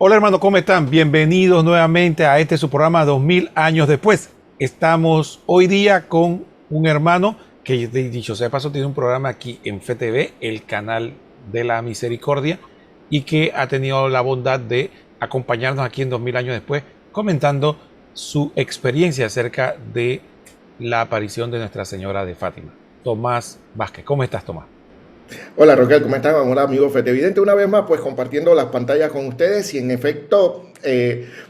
Hola hermano, ¿cómo están? Bienvenidos nuevamente a su programa 2000 años después. Estamos hoy día con un hermano que, dicho sea de paso, tiene un programa aquí en FTV, el canal de la misericordia, y que ha tenido la bondad de acompañarnos aquí en 2000 años después, comentando su experiencia acerca de la aparición de Nuestra Señora de Fátima. Tomás Vázquez, ¿cómo estás, Tomás? Hola Roquel, ¿cómo están? Hola amigos Fetevidente, una vez más pues compartiendo las pantallas con ustedes y en efecto,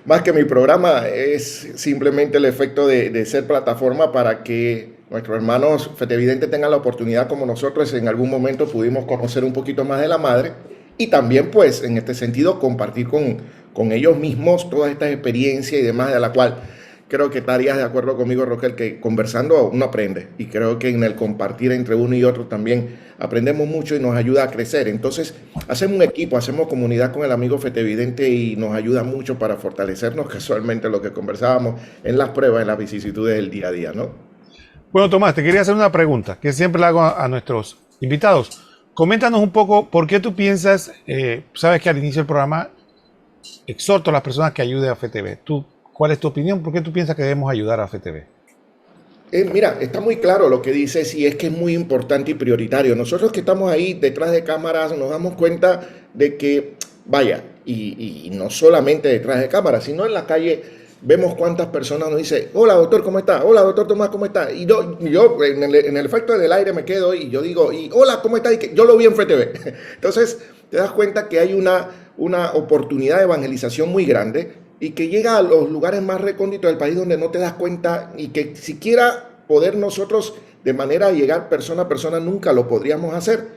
más que mi programa es simplemente el efecto de ser plataforma para que nuestros hermanos Fetevidente tengan la oportunidad como nosotros en algún momento pudimos conocer un poquito más de la Madre y también pues en este sentido compartir con ellos mismos toda esta experiencia y demás de la cual creo que estarías de acuerdo conmigo, Roquel, que conversando uno aprende y creo que en el compartir entre uno y otro también aprendemos mucho y nos ayuda a crecer. Entonces, hacemos un equipo, hacemos comunidad con el amigo Fetevidente y nos ayuda mucho para fortalecernos casualmente lo que conversábamos en las pruebas, en las vicisitudes del día a día, ¿no? Bueno, Tomás, te quería hacer una pregunta que siempre le hago a nuestros invitados. Coméntanos un poco por qué tú piensas, sabes que al inicio del programa exhorto a las personas que ayuden a FTV. ¿Cuál es tu opinión? ¿Por qué tú piensas que debemos ayudar a FTV? Mira, está muy claro lo que dices y es que es muy importante y prioritario. Nosotros que estamos ahí detrás de cámaras nos damos cuenta de que, vaya, y no solamente detrás de cámaras, sino en la calle vemos cuántas personas nos dicen, hola doctor, ¿cómo está? Hola doctor Tomás, ¿cómo está? Y yo en el efecto del aire me quedo y yo digo, y hola, ¿cómo está? Y que yo lo vi en FTV. Entonces te das cuenta que hay una oportunidad de evangelización muy grande y que llega a los lugares más recónditos del país donde no te das cuenta y que siquiera poder nosotros de manera de llegar persona a persona nunca lo podríamos hacer.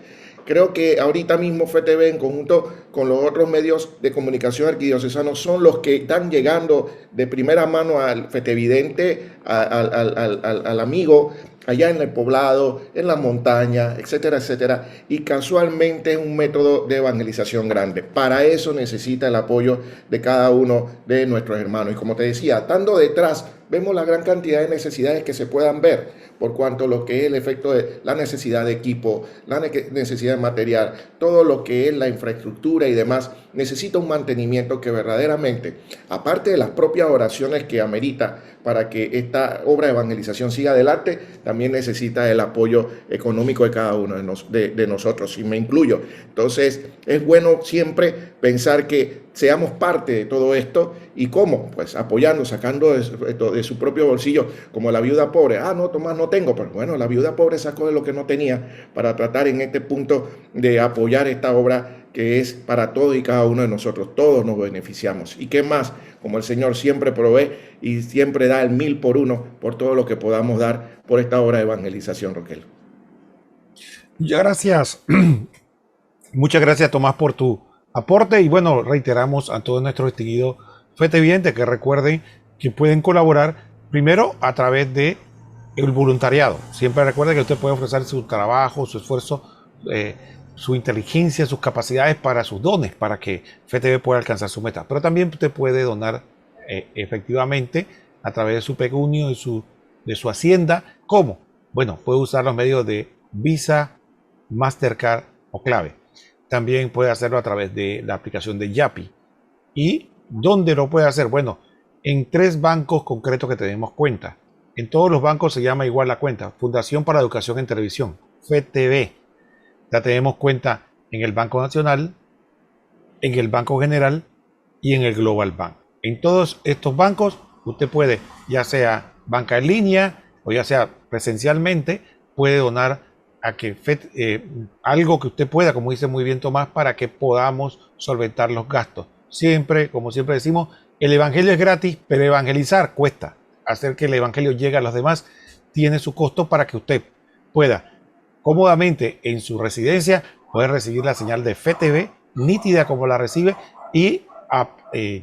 Creo que ahorita mismo FTV en conjunto con los otros medios de comunicación arquidiocesanos son los que están llegando de primera mano al fetevidente, al amigo allá en el poblado, en la montaña, etcétera, etcétera. Y casualmente es un método de evangelización grande. Para eso necesita el apoyo de cada uno de nuestros hermanos. Y como te decía, estando detrás, vemos la gran cantidad de necesidades que se puedan ver, por cuanto lo que es el efecto de la necesidad de equipo, la necesidad de material, todo lo que es la infraestructura y demás, necesita un mantenimiento que verdaderamente, aparte de las propias oraciones que amerita para que esta obra de evangelización siga adelante, también necesita el apoyo económico de cada uno de nosotros, y me incluyo. Entonces, es bueno siempre pensar que seamos parte de todo esto. ¿Y cómo? Pues apoyando, sacando de su propio bolsillo, como la viuda pobre. Ah, no, Tomás, no tengo. Pero bueno, la viuda pobre sacó de lo que no tenía para tratar en este punto de apoyar esta obra que es para todos y cada uno de nosotros. Todos nos beneficiamos. ¿Y qué más? Como el Señor siempre provee y siempre da el 1000 por uno por todo lo que podamos dar por esta obra de evangelización, Roquel. Muchas gracias. Muchas gracias, Tomás, por tu aporte. Y bueno, reiteramos a todos nuestros distinguidos fetevidentes que recuerden que pueden colaborar primero a través de el voluntariado. Siempre recuerden que usted puede ofrecer su trabajo, su esfuerzo, su inteligencia, sus capacidades para sus dones, para que FTV pueda alcanzar su meta. Pero también usted puede donar efectivamente a través de su pecunio, de su hacienda. ¿Cómo? Bueno, puede usar los medios de Visa, Mastercard o Clave. También puede hacerlo a través de la aplicación de Yapi. ¿Y dónde lo puede hacer? Bueno, en 3 bancos concretos que tenemos cuenta. En todos los bancos se llama igual la cuenta, Fundación para Educación en Televisión, FTV. Ya tenemos cuenta en el Banco Nacional, en el Banco General y en el Global Bank. En todos estos bancos usted puede, ya sea banca en línea o ya sea presencialmente, puede donar a que algo que usted pueda, como dice muy bien Tomás, para que podamos solventar los gastos. Siempre, como siempre decimos, el evangelio es gratis, pero evangelizar cuesta. Hacer que el evangelio llegue a los demás tiene su costo para que usted pueda cómodamente en su residencia poder recibir la señal de FTV, nítida como la recibe, y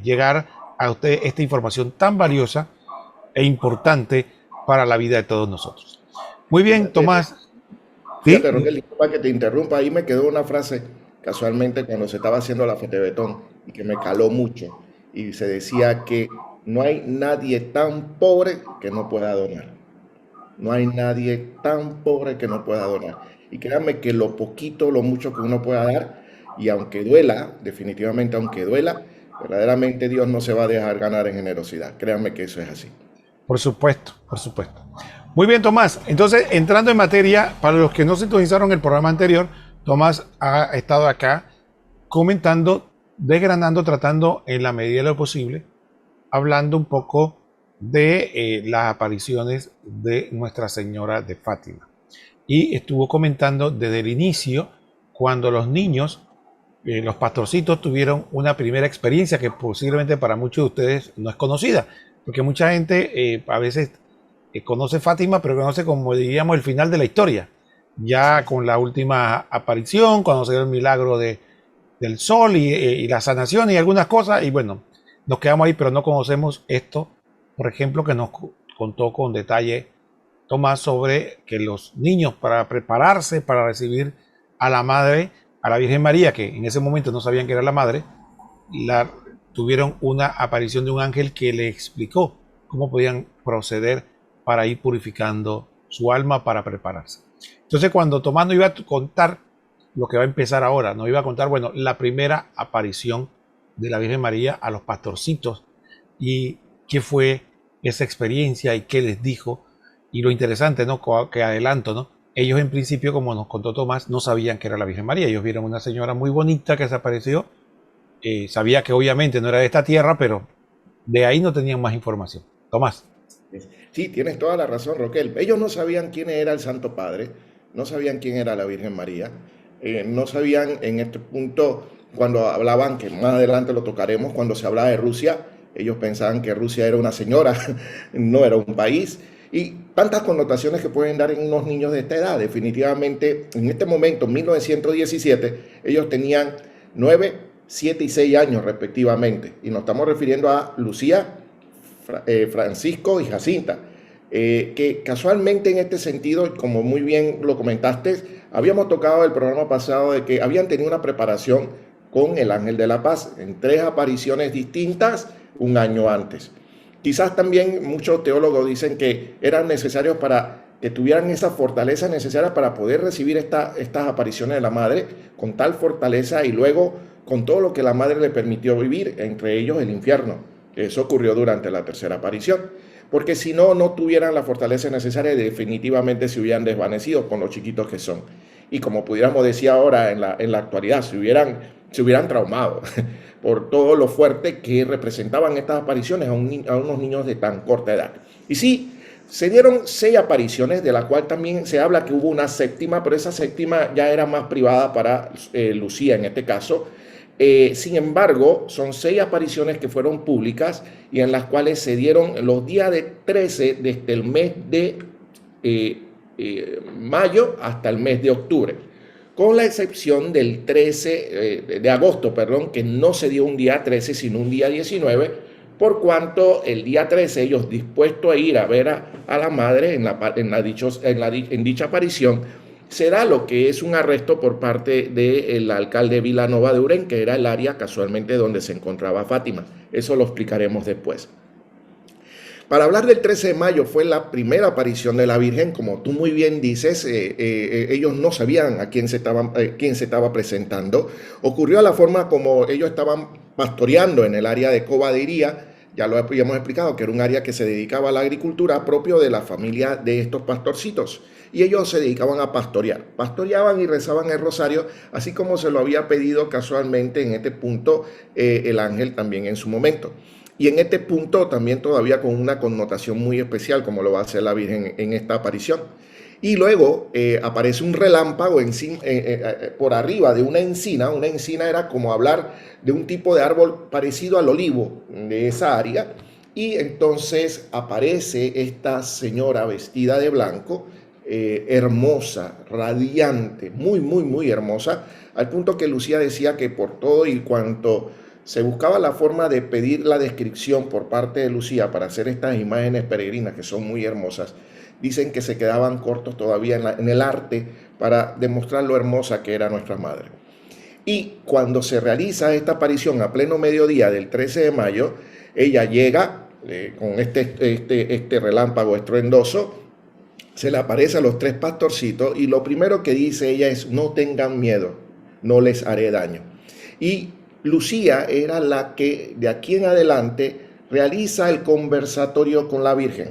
llegar a usted esta información tan valiosa e importante para la vida de todos nosotros. Muy bien, Tomás. Fíjate, ¿Sí? Roquel, disculpa que te interrumpa, ahí me quedó una frase casualmente cuando se estaba haciendo la Fetebetón y que me caló mucho. Y se decía que no hay nadie tan pobre que no pueda donar. No hay nadie tan pobre que no pueda donar. Y créanme que lo poquito, lo mucho que uno pueda dar, y aunque duela, definitivamente aunque duela, Verdaderamente Dios no se va a dejar ganar en generosidad. Créanme que eso es así. Por supuesto, por supuesto. Muy bien, Tomás. Entonces, entrando en materia, para los que no sintonizaron el programa anterior, Tomás ha estado acá comentando, desgranando, tratando en la medida de lo posible, hablando un poco de las apariciones de Nuestra Señora de Fátima. Y estuvo comentando desde el inicio, cuando los niños, los pastorcitos, tuvieron una primera experiencia que posiblemente para muchos de ustedes no es conocida, porque mucha gente a veces conoce Fátima, pero conoce, como diríamos, el final de la historia. Ya con la última aparición, cuando se dio el milagro del sol y la sanación y algunas cosas, y bueno, nos quedamos ahí, pero no conocemos esto, por ejemplo, que nos contó con detalle Tomás sobre que los niños, para prepararse para recibir a la madre, a la Virgen María, que en ese momento no sabían que era la madre, tuvieron una aparición de un ángel que le explicó cómo podían proceder para ir purificando su alma para prepararse. Entonces, cuando Tomás nos iba a contar lo que va a empezar ahora, nos iba a contar, bueno, la primera aparición de la Virgen María a los pastorcitos y qué fue esa experiencia y qué les dijo. Y lo interesante, ¿no? Que adelanto, ¿no? Ellos en principio, como nos contó Tomás, no sabían que era la Virgen María. Ellos vieron una señora muy bonita que se apareció. Sabía que obviamente no era de esta tierra, pero de ahí no tenían más información. Tomás. Sí, tienes toda la razón, Roquel. Ellos no sabían quién era el Santo Padre, no sabían quién era la Virgen María, no sabían en este punto, cuando hablaban, que más adelante lo tocaremos, cuando se hablaba de Rusia, ellos pensaban que Rusia era una señora, no era un país. Y tantas connotaciones que pueden dar en unos niños de esta edad. Definitivamente, en este momento, en 1917, ellos tenían 9, 7 y 6 años respectivamente. Y nos estamos refiriendo a Lucía, Francisco y Jacinta, que casualmente en este sentido, como muy bien lo comentaste, habíamos tocado el programa pasado de que habían tenido una preparación con el Ángel de la Paz en 3 apariciones distintas un año antes. Quizás también muchos teólogos dicen que eran necesarios para que tuvieran esa fortaleza necesaria para poder recibir estas apariciones de la Madre con tal fortaleza y luego con todo lo que la Madre le permitió vivir, entre ellos el infierno. Eso ocurrió durante la tercera aparición, porque si no, no tuvieran la fortaleza necesaria, definitivamente se hubieran desvanecido con los chiquitos que son. Y como pudiéramos decir ahora en la actualidad, se hubieran traumado por todo lo fuerte que representaban estas apariciones a unos niños de tan corta edad. Y sí, se dieron 6 apariciones, de la cual también se habla que hubo una séptima, pero esa séptima ya era más privada para Lucía en este caso. Sin embargo, son 6 apariciones que fueron públicas y en las cuales se dieron los días de 13 desde el mes de mayo hasta el mes de octubre, con la excepción del 13 de agosto, perdón, que no se dio un día 13 sino un día 19, por cuanto el día 13 ellos dispuestos a ir a ver a la madre en dicha aparición, se da lo que es un arresto por parte del alcalde Vilanova de Urén, que era el área casualmente donde se encontraba Fátima. Eso lo explicaremos después. Para hablar del 13 de mayo fue la primera aparición de la Virgen, como tú muy bien dices, ellos no sabían a quién se estaba presentando. Ocurrió a la forma como ellos estaban pastoreando en el área de Cobadería, ya lo habíamos explicado, que era un área que se dedicaba a la agricultura propio de la familia de estos pastorcitos. Y ellos se dedicaban a pastorear. Pastoreaban y rezaban el rosario, así como se lo había pedido casualmente en este punto el ángel también en su momento. Y en este punto también todavía con una connotación muy especial, como lo va a hacer la Virgen en esta aparición. Y luego aparece un relámpago por arriba de una encina. Una encina era como hablar de un tipo de árbol parecido al olivo de esa área. Y entonces aparece esta señora vestida de blanco, hermosa, radiante, muy, muy, muy hermosa, al punto que Lucía decía que por todo y cuanto se buscaba la forma de pedir la descripción por parte de Lucía para hacer estas imágenes peregrinas que son muy hermosas, dicen que se quedaban cortos todavía en el arte para demostrar lo hermosa que era nuestra madre. Y cuando se realiza esta aparición a pleno mediodía del 13 de mayo, ella llega con este relámpago estruendoso, se le aparece a los 3 pastorcitos y lo primero que dice ella es: no tengan miedo, no les haré daño. Y Lucía era la que de aquí en adelante realiza el conversatorio con la Virgen.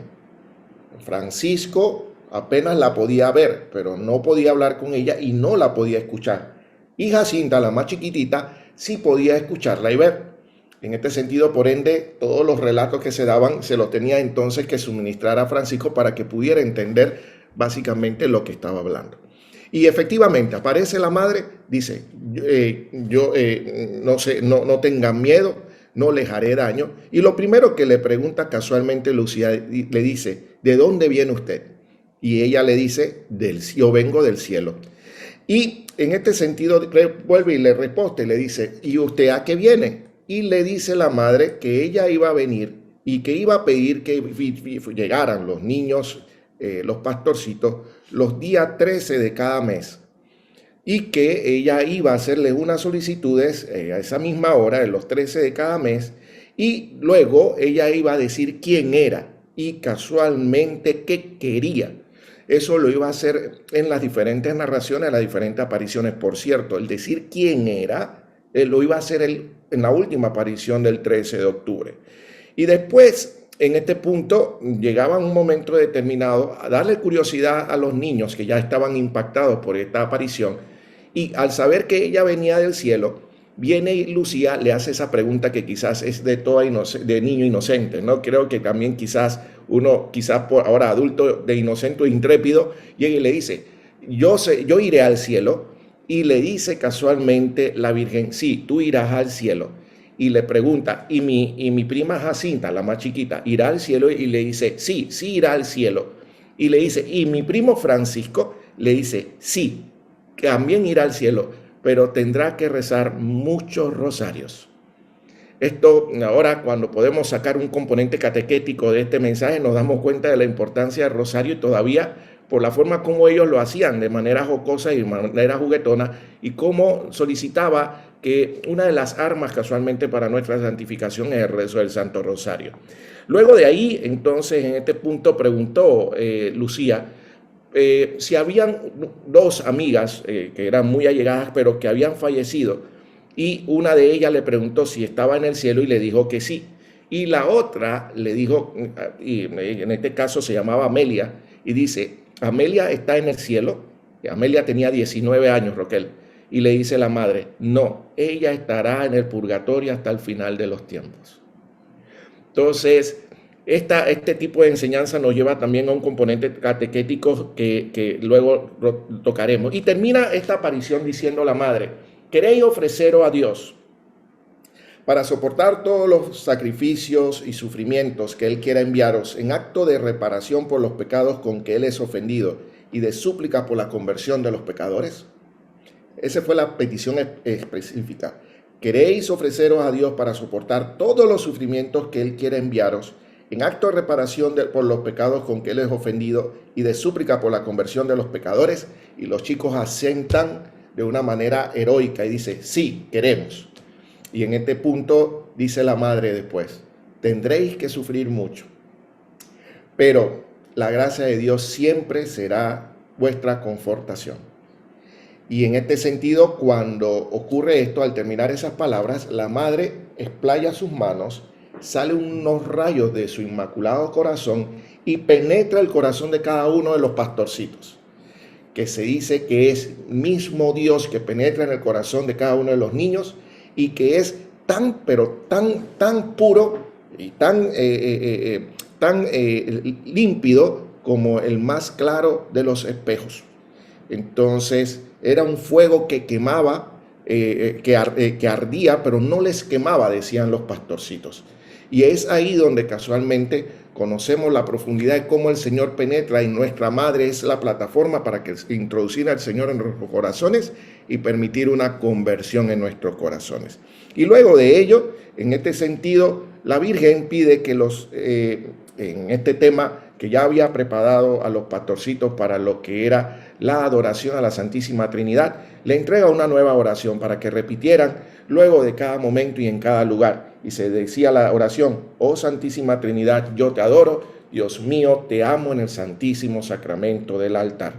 Francisco apenas la podía ver, pero no podía hablar con ella y no la podía escuchar. Y Jacinta, la más chiquitita, sí podía escucharla y ver. En este sentido, por ende, todos los relatos que se daban se los tenía entonces que suministrar a Francisco para que pudiera entender básicamente lo que estaba hablando. Y efectivamente aparece la madre, dice, no sé, no tengan miedo, no les haré daño. Y lo primero que le pregunta casualmente Lucía, le dice, ¿de dónde viene usted? Y ella le dice, yo vengo del cielo. Y en este sentido vuelve y le responde, le dice, ¿y usted a qué viene? Y le dice la madre que ella iba a venir y que iba a pedir que llegaran los niños, los pastorcitos, los días 13 de cada mes. Y que ella iba a hacerle unas solicitudes a esa misma hora, en los 13 de cada mes, y luego ella iba a decir quién era y casualmente qué quería. Eso lo iba a hacer en las diferentes narraciones, en las diferentes apariciones. Por cierto, el decir quién era, lo iba a hacer en la última aparición del 13 de octubre. Y después, en este punto, llegaba un momento determinado a darle curiosidad a los niños que ya estaban impactados por esta aparición. Y al saber que ella venía del cielo, viene y Lucía le hace esa pregunta que quizás es de de niño inocente, ¿no? Creo que también quizás uno, por ahora adulto de inocente o intrépido, llega y le dice, yo iré al cielo. Y le dice casualmente la Virgen, sí, tú irás al cielo. Y le pregunta, ¿y mi prima Jacinta, la más chiquita, irá al cielo? Y le dice, sí, sí irá al cielo. Y le dice, ¿y mi primo Francisco? Le dice, sí, también irá al cielo, pero tendrá que rezar muchos rosarios. Esto ahora, cuando podemos sacar un componente catequético de este mensaje, nos damos cuenta de la importancia del rosario y todavía por la forma como ellos lo hacían, de manera jocosa y de manera juguetona, y cómo solicitaba que una de las armas casualmente para nuestra santificación es el rezo del Santo Rosario. Luego de ahí, entonces, en este punto preguntó Lucía si habían dos amigas que eran muy allegadas, pero que habían fallecido, y una de ellas le preguntó si estaba en el cielo y le dijo que sí. Y la otra le dijo, y en este caso se llamaba Amelia, y dice, Amelia está en el cielo. Amelia tenía 19 años, Roquel. Y le dice la madre, no, ella estará en el purgatorio hasta el final de los tiempos. Entonces, este tipo de enseñanza nos lleva también a un componente catequético que luego tocaremos. Y termina esta aparición diciendo la madre, queréis ofreceros a Dios para soportar todos los sacrificios y sufrimientos que Él quiera enviaros en acto de reparación por los pecados con que Él es ofendido y de súplica por la conversión de los pecadores. Esa fue la petición específica. ¿Queréis ofreceros a Dios para soportar todos los sufrimientos que Él quiera enviaros en acto de reparación por los pecados con que Él es ofendido y de súplica por la conversión de los pecadores? Y los chicos asentan de una manera heroica y dice, sí, queremos. Y en este punto dice la madre después, tendréis que sufrir mucho, pero la gracia de Dios siempre será vuestra confortación. Y en este sentido, cuando ocurre esto, al terminar esas palabras, la madre explaya sus manos, salen unos rayos de su inmaculado corazón y penetra el corazón de cada uno de los pastorcitos, que se dice que es mismo Dios que penetra en el corazón de cada uno de los niños y que es pero tan puro y tan límpido como el más claro de los espejos. Entonces era un fuego que quemaba, que ardía, pero no les quemaba, decían los pastorcitos. Y es ahí donde casualmente conocemos la profundidad de cómo el Señor penetra, y nuestra madre es la plataforma para introducir al Señor en nuestros corazones y permitir una conversión en nuestros corazones. Y luego de ello, en este sentido, la Virgen pide que en este tema que ya había preparado a los pastorcitos para lo que era la adoración a la Santísima Trinidad, le entrega una nueva oración para que repitieran luego de cada momento y en cada lugar. Y se decía la oración, oh Santísima Trinidad, yo te adoro, Dios mío, te amo en el Santísimo Sacramento del altar.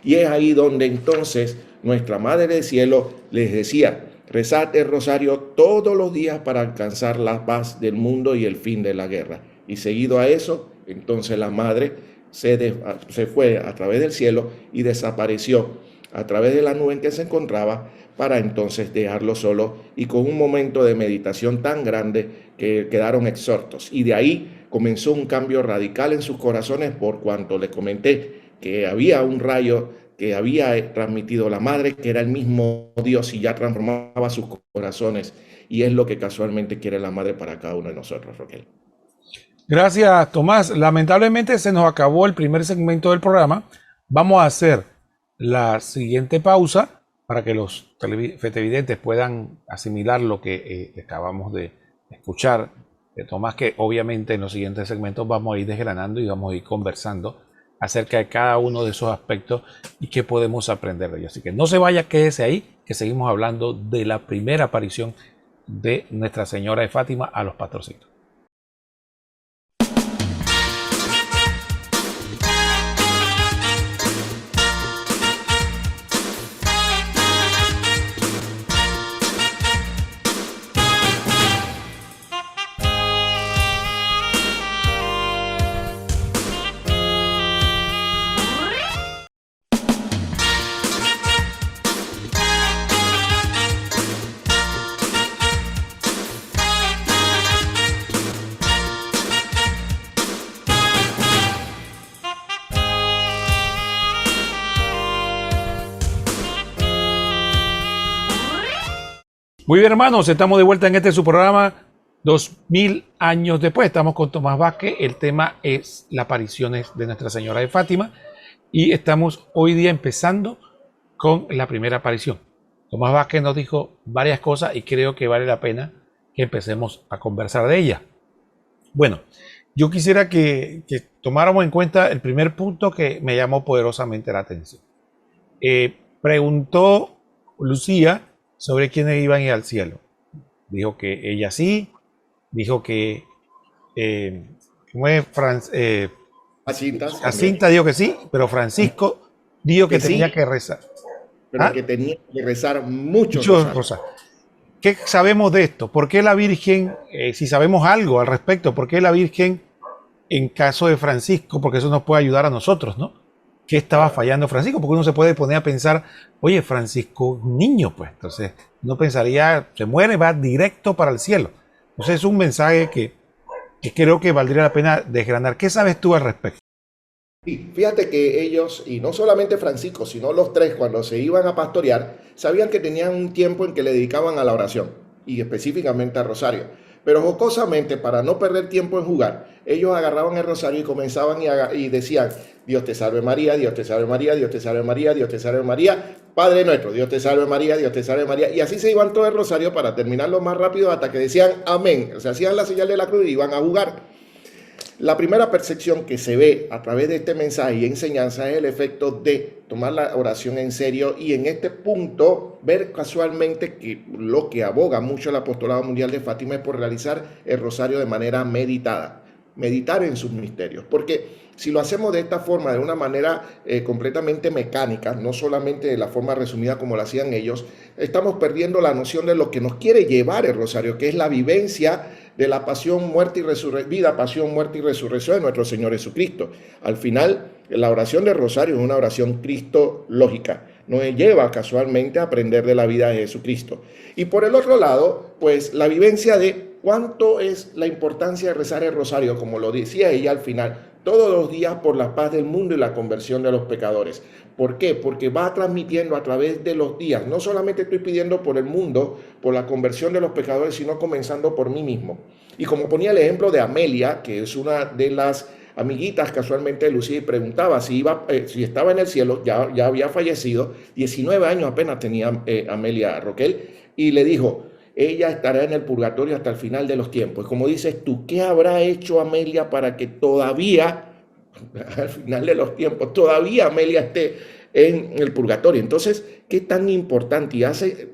Y es ahí donde entonces nuestra Madre del Cielo les decía, rezad el rosario todos los días para alcanzar la paz del mundo y el fin de la guerra. Y seguido a eso, entonces la madre se fue a través del cielo y desapareció a través de la nube en que se encontraba, para entonces dejarlo solo y con un momento de meditación tan grande que quedaron exhortos. Y de ahí comenzó un cambio radical en sus corazones, por cuanto le comenté que había un rayo que había transmitido la madre, que era el mismo Dios y ya transformaba sus corazones. Y es lo que casualmente quiere la madre para cada uno de nosotros, Roquel. Gracias, Tomás. Lamentablemente se nos acabó el primer segmento del programa. Vamos a hacer la siguiente pausa para que los fetevidentes puedan asimilar lo que acabamos de escuchar de Tomás, que obviamente en los siguientes segmentos vamos a ir desgranando y vamos a ir conversando acerca de cada uno de esos aspectos y qué podemos aprender de ellos. Así que no se vaya, quédese ahí, que seguimos hablando de la primera aparición de Nuestra Señora de Fátima a los pastorcitos. Muy bien, hermanos, estamos de vuelta en este su programa 2000 años después. Estamos con Tomás Vázquez. El tema es las apariciones de Nuestra Señora de Fátima y estamos hoy día empezando con la primera aparición. Tomás Vázquez nos dijo varias cosas y creo que vale la pena que empecemos a conversar de ellas. Bueno, yo quisiera que tomáramos en cuenta el primer punto que me llamó poderosamente la atención. Preguntó Lucía sobre quiénes iban a ir al cielo. Dijo que ella sí, dijo que ¿cómo es? Jacinta dijo que sí, pero Francisco dijo que tenía sí, que rezar. pero que tenía que rezar mucho rosarios. ¿Qué sabemos de esto? ¿Por qué la Virgen, si sabemos algo al respecto, por qué la Virgen en caso de Francisco, porque eso nos puede ayudar a nosotros, ¿no? ¿Qué estaba fallando Francisco? Porque uno se puede poner a pensar, oye, Francisco es un niño, pues. Entonces, uno pensaría, se muere, va directo para el cielo. Entonces, es un mensaje que creo que valdría la pena desgranar. ¿Qué sabes tú al respecto? Sí, fíjate que ellos, y no solamente Francisco, sino los tres, cuando se iban a pastorear, sabían que tenían un tiempo en que le dedicaban a la oración, y específicamente al rosario. Pero jocosamente, para no perder tiempo en jugar, ellos agarraban el rosario y comenzaban y decían: Dios te salve María, Dios te salve María, Dios te salve María, Dios te salve María, Padre nuestro, Dios te salve María, Dios te salve María. Y así se iban todo el rosario para terminarlo más rápido hasta que decían amén. O sea, hacían la señal de la cruz y iban a jugar. La primera percepción que se ve a través de este mensaje y enseñanza es el efecto de tomar la oración en serio y en este punto ver casualmente que lo que aboga mucho el Apostolado Mundial de Fátima es por realizar el rosario de manera meditada, meditar en sus misterios, porque si lo hacemos de esta forma, de una manera completamente mecánica, no solamente de la forma resumida como lo hacían ellos, estamos perdiendo la noción de lo que nos quiere llevar el rosario, que es la vivencia de la pasión, muerte y resurrección, vida, pasión, muerte y resurrección de nuestro Señor Jesucristo. Al final, la oración del rosario es una oración cristológica, nos lleva casualmente a aprender de la vida de Jesucristo. Y por el otro lado, pues la vivencia de cuánto es la importancia de rezar el rosario, como lo decía ella al final, todos los días por la paz del mundo y la conversión de los pecadores. ¿Por qué? Porque va transmitiendo a través de los días. No solamente estoy pidiendo por el mundo, por la conversión de los pecadores, sino comenzando por mí mismo. Y como ponía el ejemplo de Amelia, que es una de las amiguitas casualmente de Lucía, y preguntaba si estaba en el cielo, ya había fallecido, 19 años apenas tenía Amelia Roquel, y le dijo: ella estará en el purgatorio hasta el final de los tiempos. Como dices tú, ¿qué habrá hecho Amelia para que todavía, al final de los tiempos, todavía Amelia esté en el purgatorio? Entonces, ¿qué tan importante? Y hace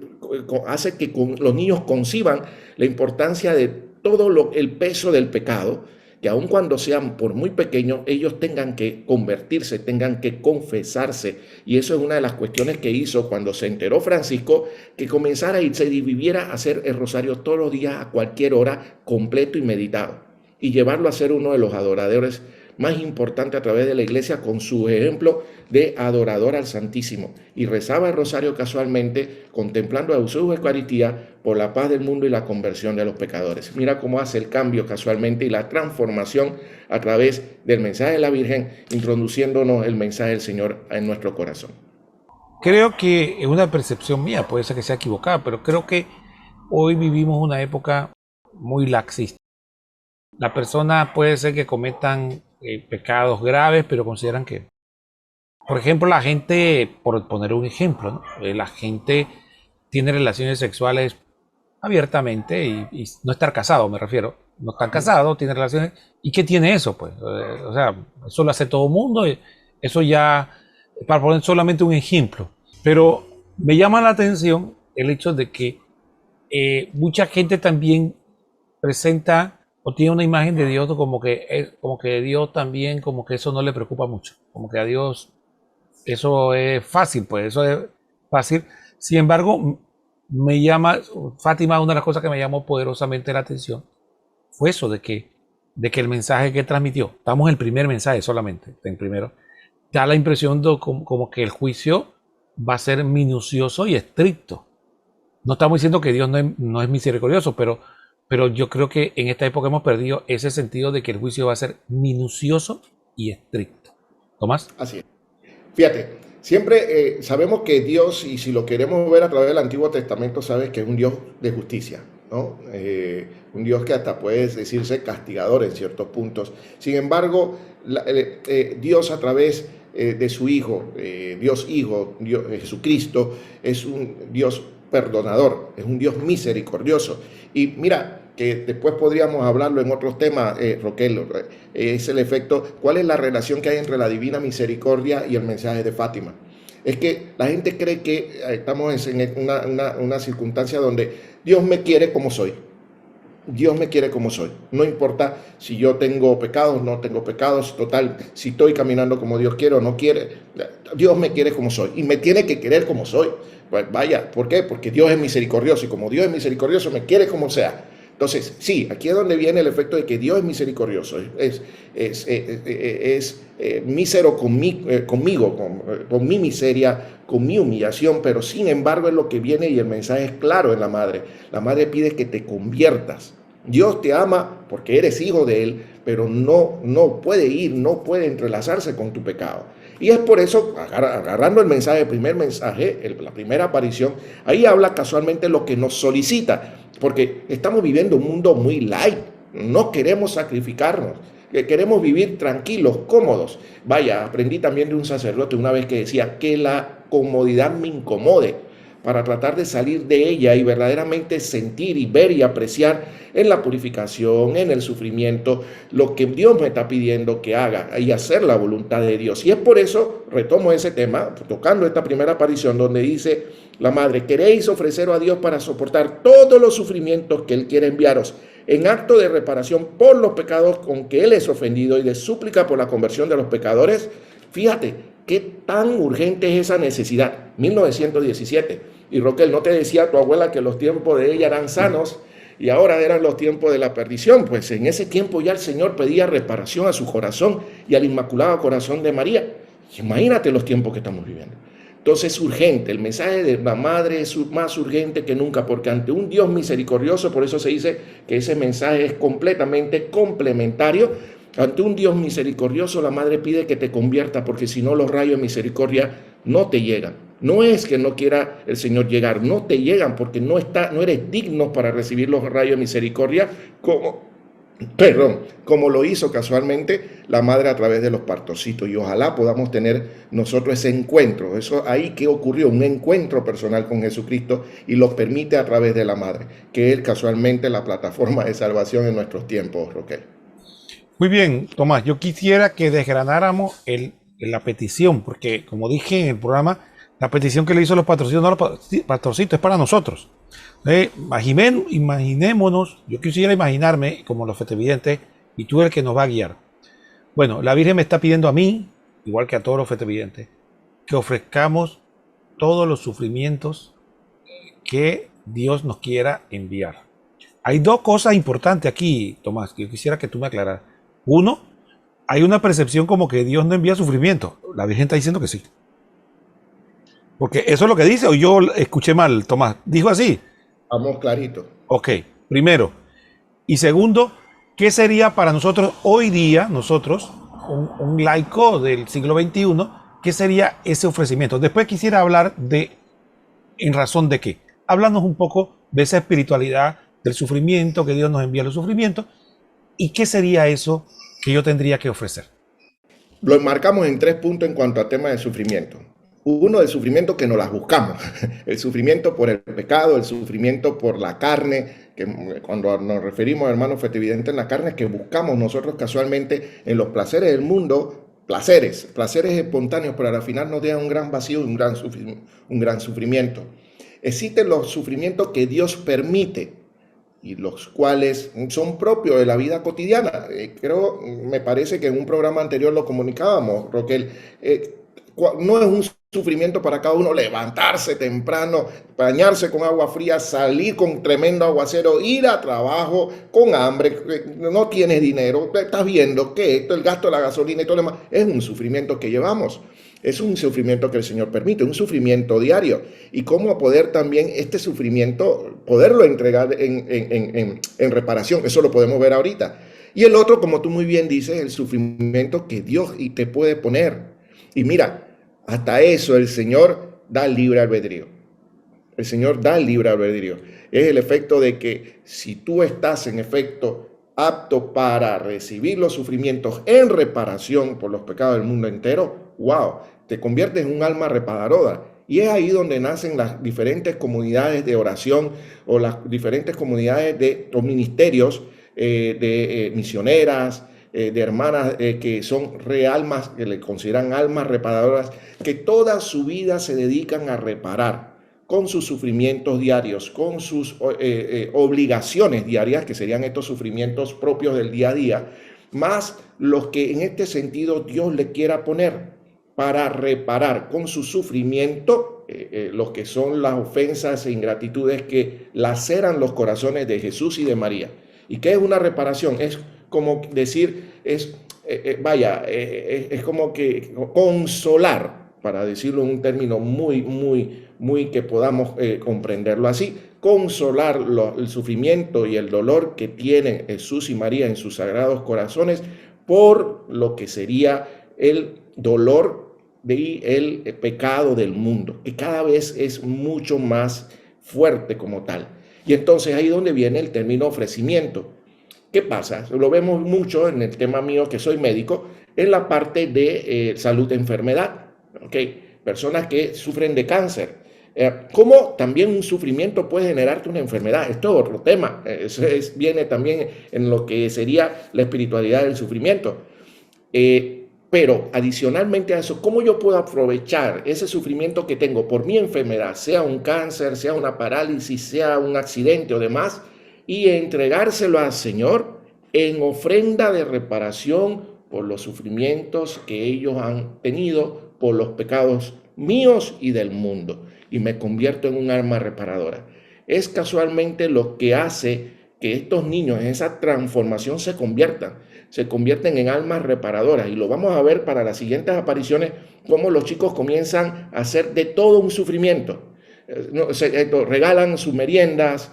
que los niños conciban la importancia de todo el peso del pecado que aun cuando sean por muy pequeños, ellos tengan que convertirse, tengan que confesarse. Y eso es una de las cuestiones que hizo cuando se enteró Francisco, que comenzara y se viviera a hacer el rosario todos los días a cualquier hora, completo y meditado, y llevarlo a ser uno de los adoradores más importantes a través de la iglesia, con su ejemplo de adorador al Santísimo. Y rezaba el rosario casualmente, contemplando a su Eucaristía por la paz del mundo y la conversión de los pecadores. Mira cómo hace el cambio casualmente y la transformación a través del mensaje de la Virgen, introduciéndonos el mensaje del Señor en nuestro corazón. Creo que es una percepción mía, puede ser que sea equivocada, pero creo que hoy vivimos una época muy laxista. La persona puede ser que cometan pecados graves, pero consideran que, por ejemplo, la gente, por poner un ejemplo, ¿no? La gente tiene relaciones sexuales abiertamente y no estar casado, me refiero. No están casados, tienen relaciones. ¿Y qué tiene eso? Pues, o sea, eso lo hace todo el mundo. Eso ya, para poner solamente un ejemplo. Pero me llama la atención el hecho de que mucha gente también presenta o tiene una imagen de Dios como que Dios también, como que eso no le preocupa mucho, como que a Dios eso es fácil, pues eso es fácil. Sin embargo, Fátima, una de las cosas que me llamó poderosamente la atención fue eso de que el mensaje que transmitió, damos el primer mensaje solamente, el primero, da la impresión de como que el juicio va a ser minucioso y estricto. No estamos diciendo que Dios no es misericordioso, pero yo creo que en esta época hemos perdido ese sentido de que el juicio va a ser minucioso y estricto. ¿Tomás? Así es. Fíjate, siempre sabemos que Dios, y si lo queremos ver a través del Antiguo Testamento, sabes que es un Dios de justicia, ¿no? Un Dios que hasta puede decirse castigador en ciertos puntos. Sin embargo, Dios a través de su Hijo, Dios Hijo, Jesucristo, es un Dios perdonador, es un Dios misericordioso. Y mira, que después podríamos hablarlo en otros temas, Roquel, es el efecto, ¿cuál es la relación que hay entre la divina misericordia y el mensaje de Fátima? Es que la gente cree que estamos en una circunstancia donde Dios me quiere como soy. Dios me quiere como soy. No importa si yo tengo pecados, no tengo pecados, total, si estoy caminando como Dios quiere o no quiere, Dios me quiere como soy y me tiene que querer como soy. Pues vaya, ¿por qué? Porque Dios es misericordioso y como Dios es misericordioso me quiere como sea. Entonces, sí, aquí es donde viene el efecto de que Dios es misericordioso, es mísero conmigo, con mi miseria, con mi humillación, pero sin embargo es lo que viene y el mensaje es claro en la madre. La madre pide que te conviertas. Dios te ama porque eres hijo de Él, pero no puede entrelazarse con tu pecado. Y es por eso, agarrando el mensaje, el primer mensaje, la primera aparición, ahí habla casualmente lo que nos solicita, porque estamos viviendo un mundo muy light, no queremos sacrificarnos, queremos vivir tranquilos, cómodos. Vaya, aprendí también de un sacerdote una vez que decía que la comodidad me incomode, para tratar de salir de ella y verdaderamente sentir y ver y apreciar en la purificación, en el sufrimiento, lo que Dios me está pidiendo que haga y hacer la voluntad de Dios. Y es por eso, retomo ese tema, tocando esta primera aparición donde dice la madre, queréis ofrecer a Dios para soportar todos los sufrimientos que Él quiere enviaros en acto de reparación por los pecados con que Él es ofendido y de súplica por la conversión de los pecadores. Fíjate, qué tan urgente es esa necesidad. 1917. Y Roquel, ¿no te decía tu abuela que los tiempos de ella eran sanos y ahora eran los tiempos de la perdición? Pues en ese tiempo ya el Señor pedía reparación a su corazón y al Inmaculado Corazón de María. Imagínate los tiempos que estamos viviendo. Entonces es urgente, el mensaje de la madre es más urgente que nunca, porque ante un Dios misericordioso, por eso se dice que ese mensaje es completamente complementario. Ante un Dios misericordioso, la madre pide que te convierta, porque si no los rayos de misericordia no te llegan. No es que no quiera el Señor llegar, no te llegan porque no eres digno para recibir los rayos de misericordia como lo hizo casualmente la madre a través de los pastorcitos. Y ojalá podamos tener nosotros ese encuentro. Eso ahí que ocurrió, un encuentro personal con Jesucristo, y lo permite a través de la madre, que es casualmente la plataforma de salvación en nuestros tiempos, Roquel. Muy bien, Tomás, yo quisiera que desgranáramos la petición, porque como dije en el programa, la petición que le hizo los pastorcitos es para nosotros. Imaginémonos, yo quisiera imaginarme, como los fetevidentes, y tú eres el que nos va a guiar. Bueno, la Virgen me está pidiendo a mí, igual que a todos los fetevidentes, que ofrezcamos todos los sufrimientos que Dios nos quiera enviar. Hay dos cosas importantes aquí, Tomás, que yo quisiera que tú me aclararas. Uno, hay una percepción como que Dios no envía sufrimiento. La Virgen está diciendo que sí. Porque eso es lo que dice, o yo escuché mal, Tomás. ¿Dijo así? Vamos clarito. Ok, primero. Y segundo, ¿qué sería para nosotros hoy día, nosotros, un laico del siglo XXI, qué sería ese ofrecimiento? Después quisiera hablar de, ¿en razón de qué? Háblanos un poco de esa espiritualidad, del sufrimiento, que Dios nos envía los sufrimientos, y qué sería eso que yo tendría que ofrecer. Lo enmarcamos en 3 puntos en cuanto a tema de sufrimiento. Uno, el sufrimiento que nos las buscamos, el sufrimiento por el pecado, el sufrimiento por la carne, que cuando nos referimos, hermanos fetividentes, en la carne, que buscamos nosotros casualmente en los placeres del mundo, placeres espontáneos, pero al final nos deja un gran vacío y un gran sufrimiento. Existen los sufrimientos que Dios permite y los cuales son propios de la vida cotidiana. Me parece que en un programa anterior lo comunicábamos, Roquel. No es un sufrimiento para cada uno levantarse temprano, bañarse con agua fría, salir con tremendo aguacero, ir a trabajo con hambre, no tienes dinero, estás viendo que esto, el gasto de la gasolina y todo lo demás, es un sufrimiento que llevamos. Es un sufrimiento que el Señor permite, un sufrimiento diario. Y cómo poder también este sufrimiento, poderlo entregar en reparación, eso lo podemos ver ahorita. Y el otro, como tú muy bien dices, el sufrimiento que Dios te puede poner. Y mira, hasta eso el Señor da el libre albedrío. El Señor da el libre albedrío. Es el efecto de que si tú estás en efecto apto para recibir los sufrimientos en reparación por los pecados del mundo entero, wow, te conviertes en un alma reparadora. Y es ahí donde nacen las diferentes comunidades de oración o las diferentes comunidades o ministerios de misioneras, de hermanas que son almas, que le consideran almas reparadoras, que toda su vida se dedican a reparar con sus sufrimientos diarios, con sus obligaciones diarias, que serían estos sufrimientos propios del día a día, más los que en este sentido Dios le quiera poner para reparar con su sufrimiento los que son las ofensas e ingratitudes que laceran los corazones de Jesús y de María. ¿Y qué es una reparación? Es como decir, es como que consolar, para decirlo en un término muy que podamos comprenderlo así, consolar el sufrimiento y el dolor que tienen Jesús y María en sus sagrados corazones por lo que sería el dolor del pecado del mundo, que cada vez es mucho más fuerte como tal. Y entonces ahí es donde viene el término ofrecimiento. ¿Qué pasa? Lo vemos mucho en el tema mío, que soy médico, en la parte de salud e enfermedad. ¿Okay? Personas que sufren de cáncer. ¿Cómo también un sufrimiento puede generarte una enfermedad? Esto es otro tema. Viene también en lo que sería la espiritualidad del sufrimiento. Pero adicionalmente a eso, ¿cómo yo puedo aprovechar ese sufrimiento que tengo por mi enfermedad, sea un cáncer, sea una parálisis, sea un accidente o demás, y entregárselo al Señor en ofrenda de reparación por los sufrimientos que ellos han tenido, por los pecados míos y del mundo, y me convierto en un alma reparadora? Es casualmente lo que hace que estos niños en esa transformación se convierten en almas reparadoras, y lo vamos a ver para las siguientes apariciones, cómo los chicos comienzan a hacer de todo un sufrimiento. Regalan sus meriendas,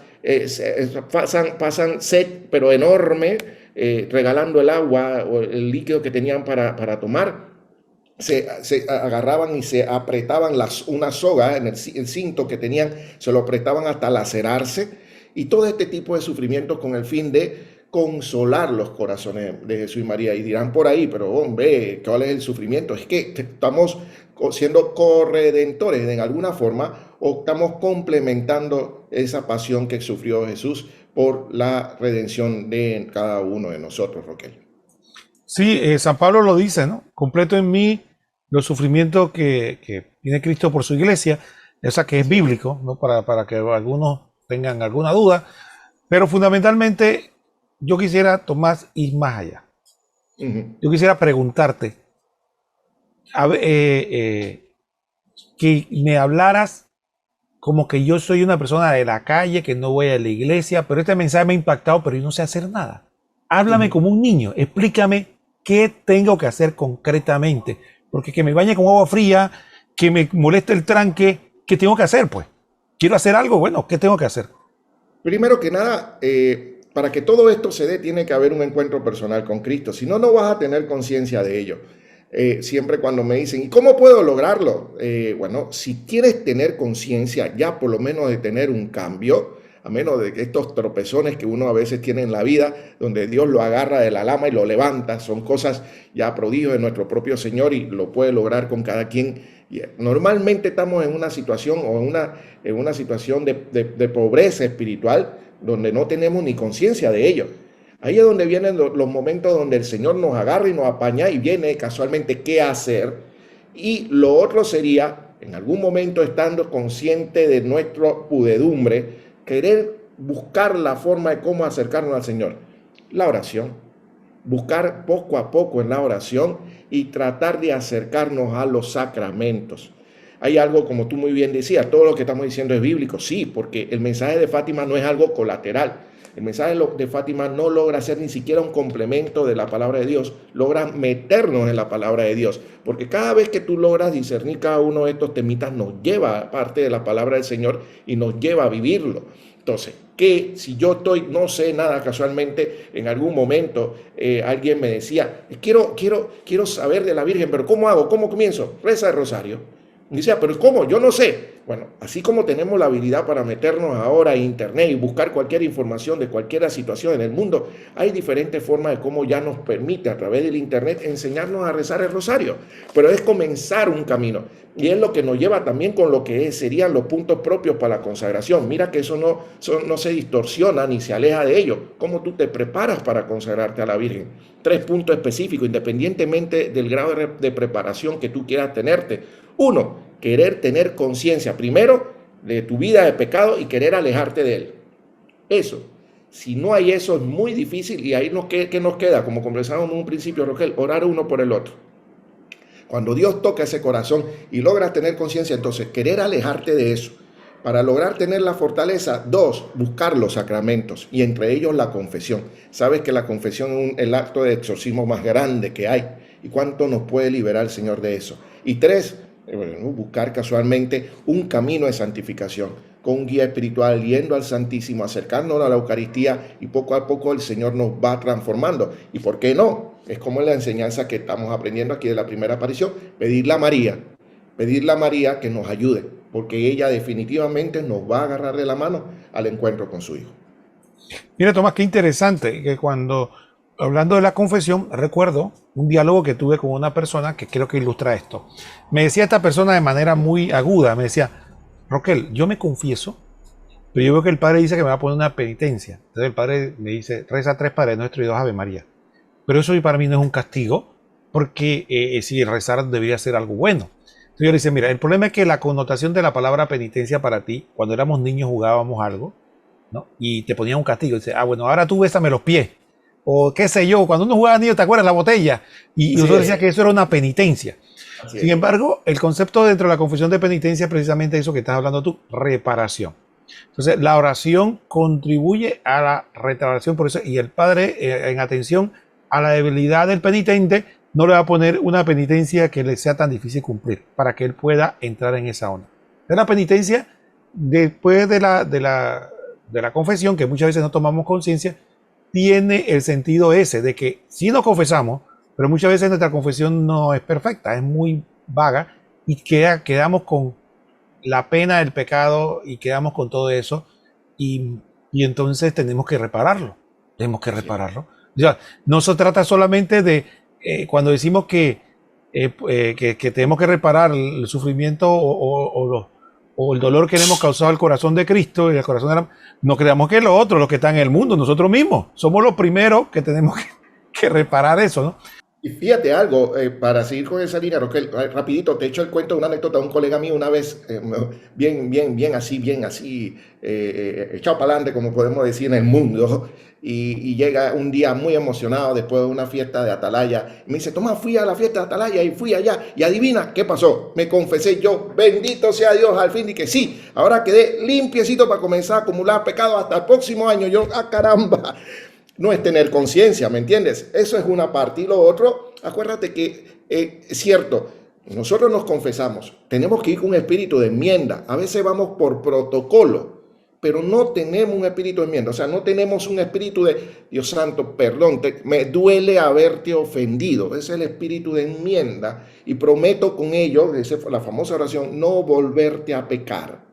pasan sed pero enorme, regalando el agua o el líquido que tenían para tomar. Se agarraban y se apretaban una soga en el cinto que tenían, se lo apretaban hasta lacerarse, y todo este tipo de sufrimientos con el fin de consolar los corazones de Jesús y María. Y dirán por ahí, pero hombre, ¿cuál es el sufrimiento? Es que estamos siendo corredentores en alguna forma, o estamos complementando esa pasión que sufrió Jesús por la redención de cada uno de nosotros, Roquel. Sí, San Pablo lo dice, ¿no? Completo en mí los sufrimientos que tiene Cristo por su iglesia, esa que es bíblico, ¿no? Para que algunos tengan alguna duda, pero fundamentalmente yo quisiera, Tomás, ir más allá. Ujú. Yo quisiera preguntarte, a ver, que me hablaras como que yo soy una persona de la calle, que no voy a la iglesia, pero este mensaje me ha impactado, pero yo no sé hacer nada. Háblame Ujú. como un niño, explícame qué tengo que hacer concretamente, porque que me bañe con agua fría, que me moleste el tranque, ¿qué tengo que hacer? Pues, quiero hacer algo, bueno, ¿qué tengo que hacer? Primero que nada, para que todo esto se dé, tiene que haber un encuentro personal con Cristo. Si no, no vas a tener conciencia de ello. Siempre cuando me dicen, ¿y cómo puedo lograrlo? Bueno, si quieres tener conciencia, ya por lo menos de tener un cambio, a menos de que estos tropezones que uno a veces tiene en la vida, donde Dios lo agarra de la lama y lo levanta, son cosas ya prodigios de nuestro propio Señor y lo puede lograr con cada quien. Y normalmente estamos en una situación o en una situación de pobreza espiritual donde no tenemos ni conciencia de ello. Ahí es donde vienen los momentos donde el Señor nos agarra y nos apaña y viene casualmente qué hacer. Y lo otro sería, en algún momento estando consciente de nuestra pudedumbre, querer buscar la forma de cómo acercarnos al Señor. La oración. Buscar poco a poco en la oración y tratar de acercarnos a los sacramentos. Hay algo, como tú muy bien decías, todo lo que estamos diciendo es bíblico, sí, porque el mensaje de Fátima no es algo colateral. El mensaje de Fátima no logra ser ni siquiera un complemento de la palabra de Dios, logra meternos en la palabra de Dios, porque cada vez que tú logras discernir cada uno de estos temitas, nos lleva a parte de la palabra del Señor y nos lleva a vivirlo. Entonces, que si yo estoy, no sé nada casualmente, en algún momento alguien me decía, quiero saber de la Virgen, pero ¿cómo hago? ¿Cómo comienzo? Reza el rosario. Y decía, pero ¿cómo? Yo no sé. Bueno, así como tenemos la habilidad para meternos ahora a internet y buscar cualquier información de cualquier situación en el mundo, hay diferentes formas de cómo ya nos permite a través del internet enseñarnos a rezar el rosario. Pero es comenzar un camino. Y es lo que nos lleva también con lo que serían los puntos propios para la consagración. Mira que eso no se distorsiona ni se aleja de ello. ¿Cómo tú te preparas para consagrarte a la Virgen? 3 puntos específicos, independientemente del grado de preparación que tú quieras tenerte. Uno, querer tener conciencia primero de tu vida de pecado y querer alejarte de él. Eso. Si no hay eso es muy difícil y ahí ¿qué nos queda? Como conversábamos en un principio, Rogel, orar uno por el otro. Cuando Dios toca ese corazón y logras tener conciencia, entonces querer alejarte de eso. Para lograr tener la fortaleza, 2, buscar los sacramentos y entre ellos la confesión. Sabes que la confesión es el acto de exorcismo más grande que hay. ¿Y cuánto nos puede liberar el Señor de eso? Y 3, buscar casualmente un camino de santificación, con un guía espiritual, yendo al Santísimo, acercándonos a la Eucaristía y poco a poco el Señor nos va transformando. ¿Y por qué no? Es como en la enseñanza que estamos aprendiendo aquí de la primera aparición, pedirle a María que nos ayude, porque ella definitivamente nos va a agarrar de la mano al encuentro con su Hijo. Mira, Tomás, qué interesante que cuando, hablando de la confesión, recuerdo un diálogo que tuve con una persona que creo que ilustra esto. Me decía esta persona de manera muy aguda, me decía, Roquel, yo me confieso, pero yo veo que el Padre dice que me va a poner una penitencia. Entonces el Padre me dice, reza 3 Padres Nuestro y 2 Ave María. Pero eso para mí no es un castigo, porque si rezar debería ser algo bueno. Entonces yo le decía, mira, el problema es que la connotación de la palabra penitencia para ti, cuando éramos niños jugábamos algo, ¿no? Y te ponían un castigo. Dice, bueno, ahora tú bésame los pies. O qué sé yo, cuando uno jugaba niño, ¿te acuerdas? La botella. Y Así nosotros es, decíamos que eso era una penitencia. así Sin es. embargo, el concepto dentro de la confesión de penitencia es precisamente eso que estás hablando tú, reparación. Entonces, la oración contribuye a la reparación, por eso, y el Padre, en atención a la debilidad del penitente, no le va a poner una penitencia que le sea tan difícil cumplir, para que él pueda entrar en esa onda. Es la penitencia, después de la confesión, que muchas veces no tomamos conciencia, tiene el sentido ese, de que sí nos confesamos, pero muchas veces nuestra confesión no es perfecta, es muy vaga, y quedamos con la pena del pecado y quedamos con todo eso y entonces tenemos que repararlo. Tenemos que Así es. repararlo. O sea, no se trata solamente de cuando decimos que tenemos que reparar el sufrimiento o el dolor que le hemos causado al corazón de Cristo y al corazón de no creamos que los que están en el mundo, nosotros mismos, somos los primeros que tenemos que reparar eso, ¿no? Y fíjate algo, para seguir con esa línea, Roquel, rapidito, te echo el cuento de una anécdota de un colega mío una vez, bien así, echado para adelante, como podemos decir en el mundo, y llega un día muy emocionado después de una fiesta de Atalaya, y me dice, Tomás, fui a la fiesta de Atalaya y fui allá, y adivina, ¿qué pasó? Me confesé yo, bendito sea Dios, al fin, y que sí, ahora quedé limpiecito para comenzar a acumular pecado hasta el próximo año. Yo, ah, caramba, no es tener conciencia, ¿me entiendes? Eso es una parte. Y lo otro, acuérdate que es cierto, nosotros nos confesamos, tenemos que ir con un espíritu de enmienda. A veces vamos por protocolo, pero no tenemos un espíritu de enmienda. O sea, no tenemos un espíritu de, Dios santo, perdón, me duele haberte ofendido. Ese es el espíritu de enmienda. Y prometo con ello, esa fue la famosa oración, no volverte a pecar.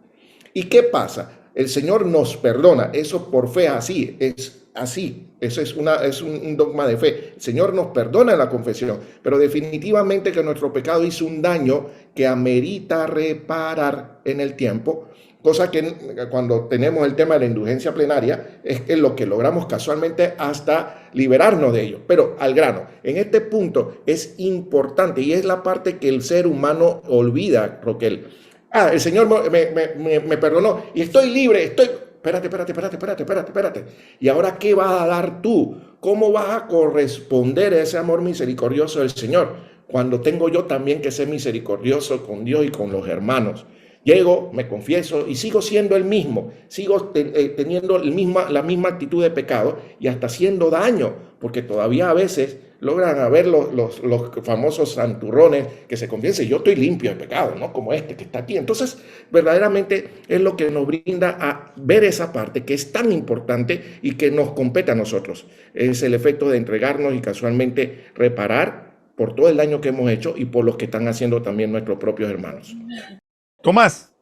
¿Y qué pasa? El Señor nos perdona, eso por fe así, es así, eso es un dogma de fe. El Señor nos perdona en la confesión, pero definitivamente que nuestro pecado hizo un daño que amerita reparar en el tiempo, cosa que cuando tenemos el tema de la indulgencia plenaria es lo que logramos casualmente hasta liberarnos de ello. Pero al grano, en este punto es importante y es la parte que el ser humano olvida, Roquel. Ah, el Señor me perdonó y estoy libre, estoy... Espérate. ¿Y ahora qué vas a dar tú? ¿Cómo vas a corresponder a ese amor misericordioso del Señor? Cuando tengo yo también que ser misericordioso con Dios y con los hermanos. Llego, me confieso y sigo siendo el mismo, sigo teniendo la misma actitud de pecado y hasta haciendo daño, porque todavía a veces logran haber los famosos santurrones que se confiesan, yo estoy limpio de pecado, no como este que está aquí. Entonces, verdaderamente es lo que nos brinda a ver esa parte que es tan importante y que nos compete a nosotros. Es el efecto de entregarnos y casualmente reparar por todo el daño que hemos hecho y por los que están haciendo también nuestros propios hermanos. Tomás,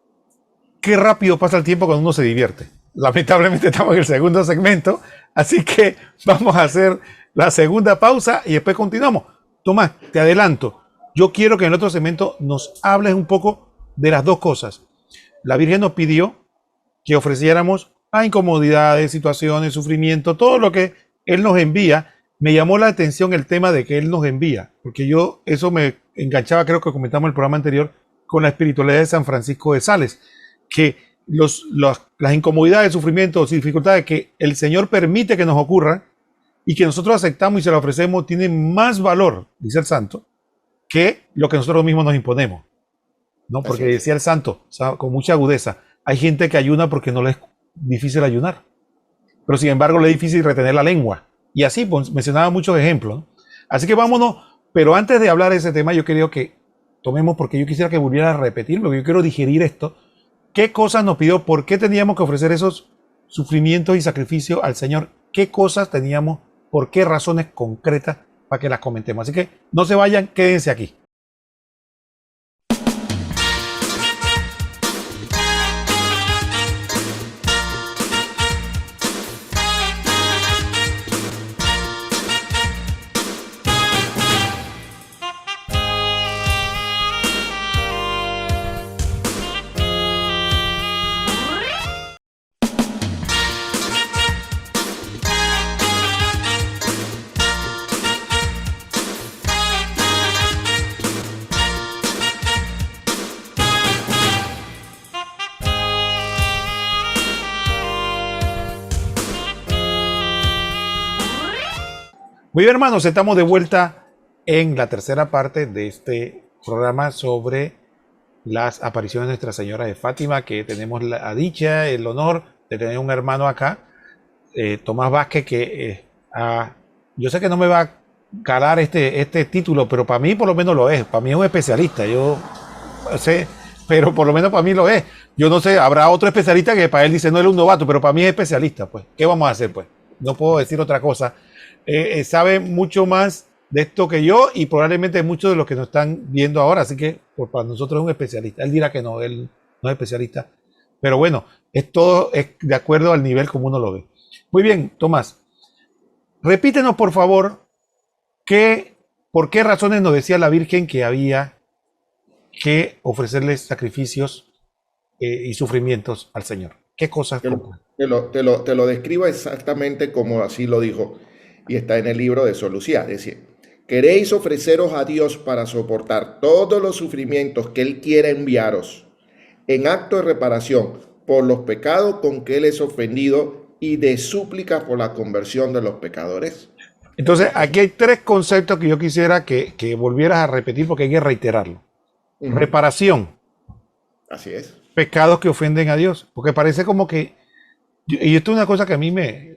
qué rápido pasa el tiempo cuando uno se divierte. Lamentablemente estamos en el segundo segmento, así que vamos a hacer la segunda pausa y después continuamos. Tomás, te adelanto, yo quiero que en el otro segmento nos hables un poco de las dos cosas. La Virgen nos pidió que ofreciéramos a incomodidades, situaciones, sufrimiento, todo lo que Él nos envía. Me llamó la atención el tema de que Él nos envía, porque eso me enganchaba, creo que comentamos en el programa anterior, con la espiritualidad de San Francisco de Sales, que las incomodidades, sufrimientos y dificultades que el Señor permite que nos ocurran y que nosotros aceptamos y se lo ofrecemos, tienen más valor, dice el santo, que lo que nosotros mismos nos imponemos, ¿no? Porque decía el santo, o sea, con mucha agudeza, hay gente que ayuna porque no le es difícil ayunar, pero sin embargo le es difícil retener la lengua. Y así pues, mencionaba muchos ejemplos, ¿no? Así que vámonos, pero antes de hablar de ese tema, yo quería que tomemos, porque yo quisiera que volviera a repetir, porque yo quiero digerir esto. ¿Qué cosas nos pidió? ¿Por qué teníamos que ofrecer esos sufrimientos y sacrificios al Señor? ¿Qué cosas teníamos? ¿Por qué razones concretas? Para que las comentemos. Así que no se vayan, quédense aquí. Muy bien, hermanos, estamos de vuelta en la tercera parte de este programa sobre las apariciones de Nuestra Señora de Fátima, que tenemos la dicha, el honor de tener un hermano acá, Tomás Vázquez, que yo sé que no me va a calar este título, pero para mí por lo menos lo es. Para mí es un especialista, yo sé, pero por lo menos para mí lo es. Yo no sé, habrá otro especialista que para él dice no, él es un novato, pero para mí es especialista, pues. ¿Qué vamos a hacer, pues? No puedo decir otra cosa. Sabe mucho más de esto que yo y probablemente muchos de los que nos están viendo ahora, así que para nosotros es un especialista. Él dirá que no, él no es especialista, pero bueno, todo es de acuerdo al nivel como uno lo ve. Muy bien, Tomás, repítenos por favor por qué razones nos decía la Virgen que había que ofrecerles sacrificios y sufrimientos al Señor. ¿Qué cosas? Te lo describo exactamente como así lo dijo. Y está en el libro de Sor Lucía. Es decir, queréis ofreceros a Dios para soportar todos los sufrimientos que Él quiera enviaros en acto de reparación por los pecados con que Él es ofendido y de súplica por la conversión de los pecadores. Entonces, aquí hay tres conceptos que yo quisiera que volvieras a repetir porque hay que reiterarlo. Reparación, Así es. pecados que ofenden a Dios, porque parece como que, y esto es una cosa que a mí me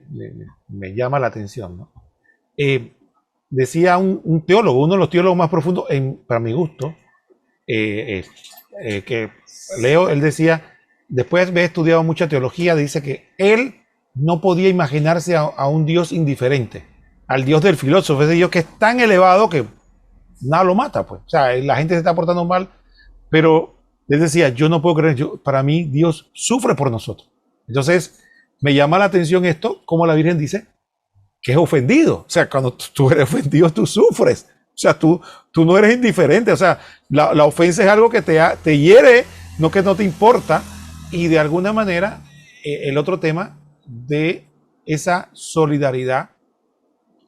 llama la atención, ¿no? Decía un teólogo, uno de los teólogos más profundos, para mi gusto, que leo, él decía, después de haber estudiado mucha teología, dice que él no podía imaginarse a un Dios indiferente, al Dios del filósofo, ese Dios que es tan elevado que nada lo mata, pues. O sea, la gente se está portando mal, pero él decía, yo no puedo creer, para mí Dios sufre por nosotros. Entonces, me llama la atención esto, como la Virgen dice, que es ofendido. O sea, cuando tú eres ofendido, tú sufres. O sea, tú no eres indiferente. O sea, la ofensa es algo que te hiere, no que no te importa. Y de alguna manera, el otro tema de esa solidaridad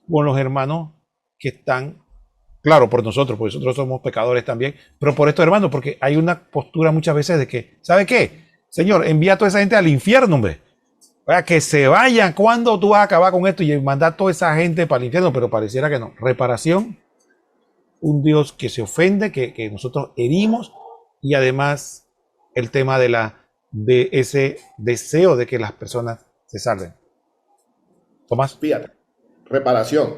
con los hermanos que están, claro, por nosotros, porque nosotros somos pecadores también, pero por estos hermanos, porque hay una postura muchas veces de que, ¿sabe qué? Señor, envía a toda esa gente al infierno, hombre. Para que se vayan. ¿Cuándo tú vas a acabar con esto y mandar a toda esa gente para el infierno? Pero pareciera que no. Reparación, un Dios que se ofende, que nosotros herimos, y además el tema de ese deseo de que las personas se salven. Tomás. Fíjate, reparación.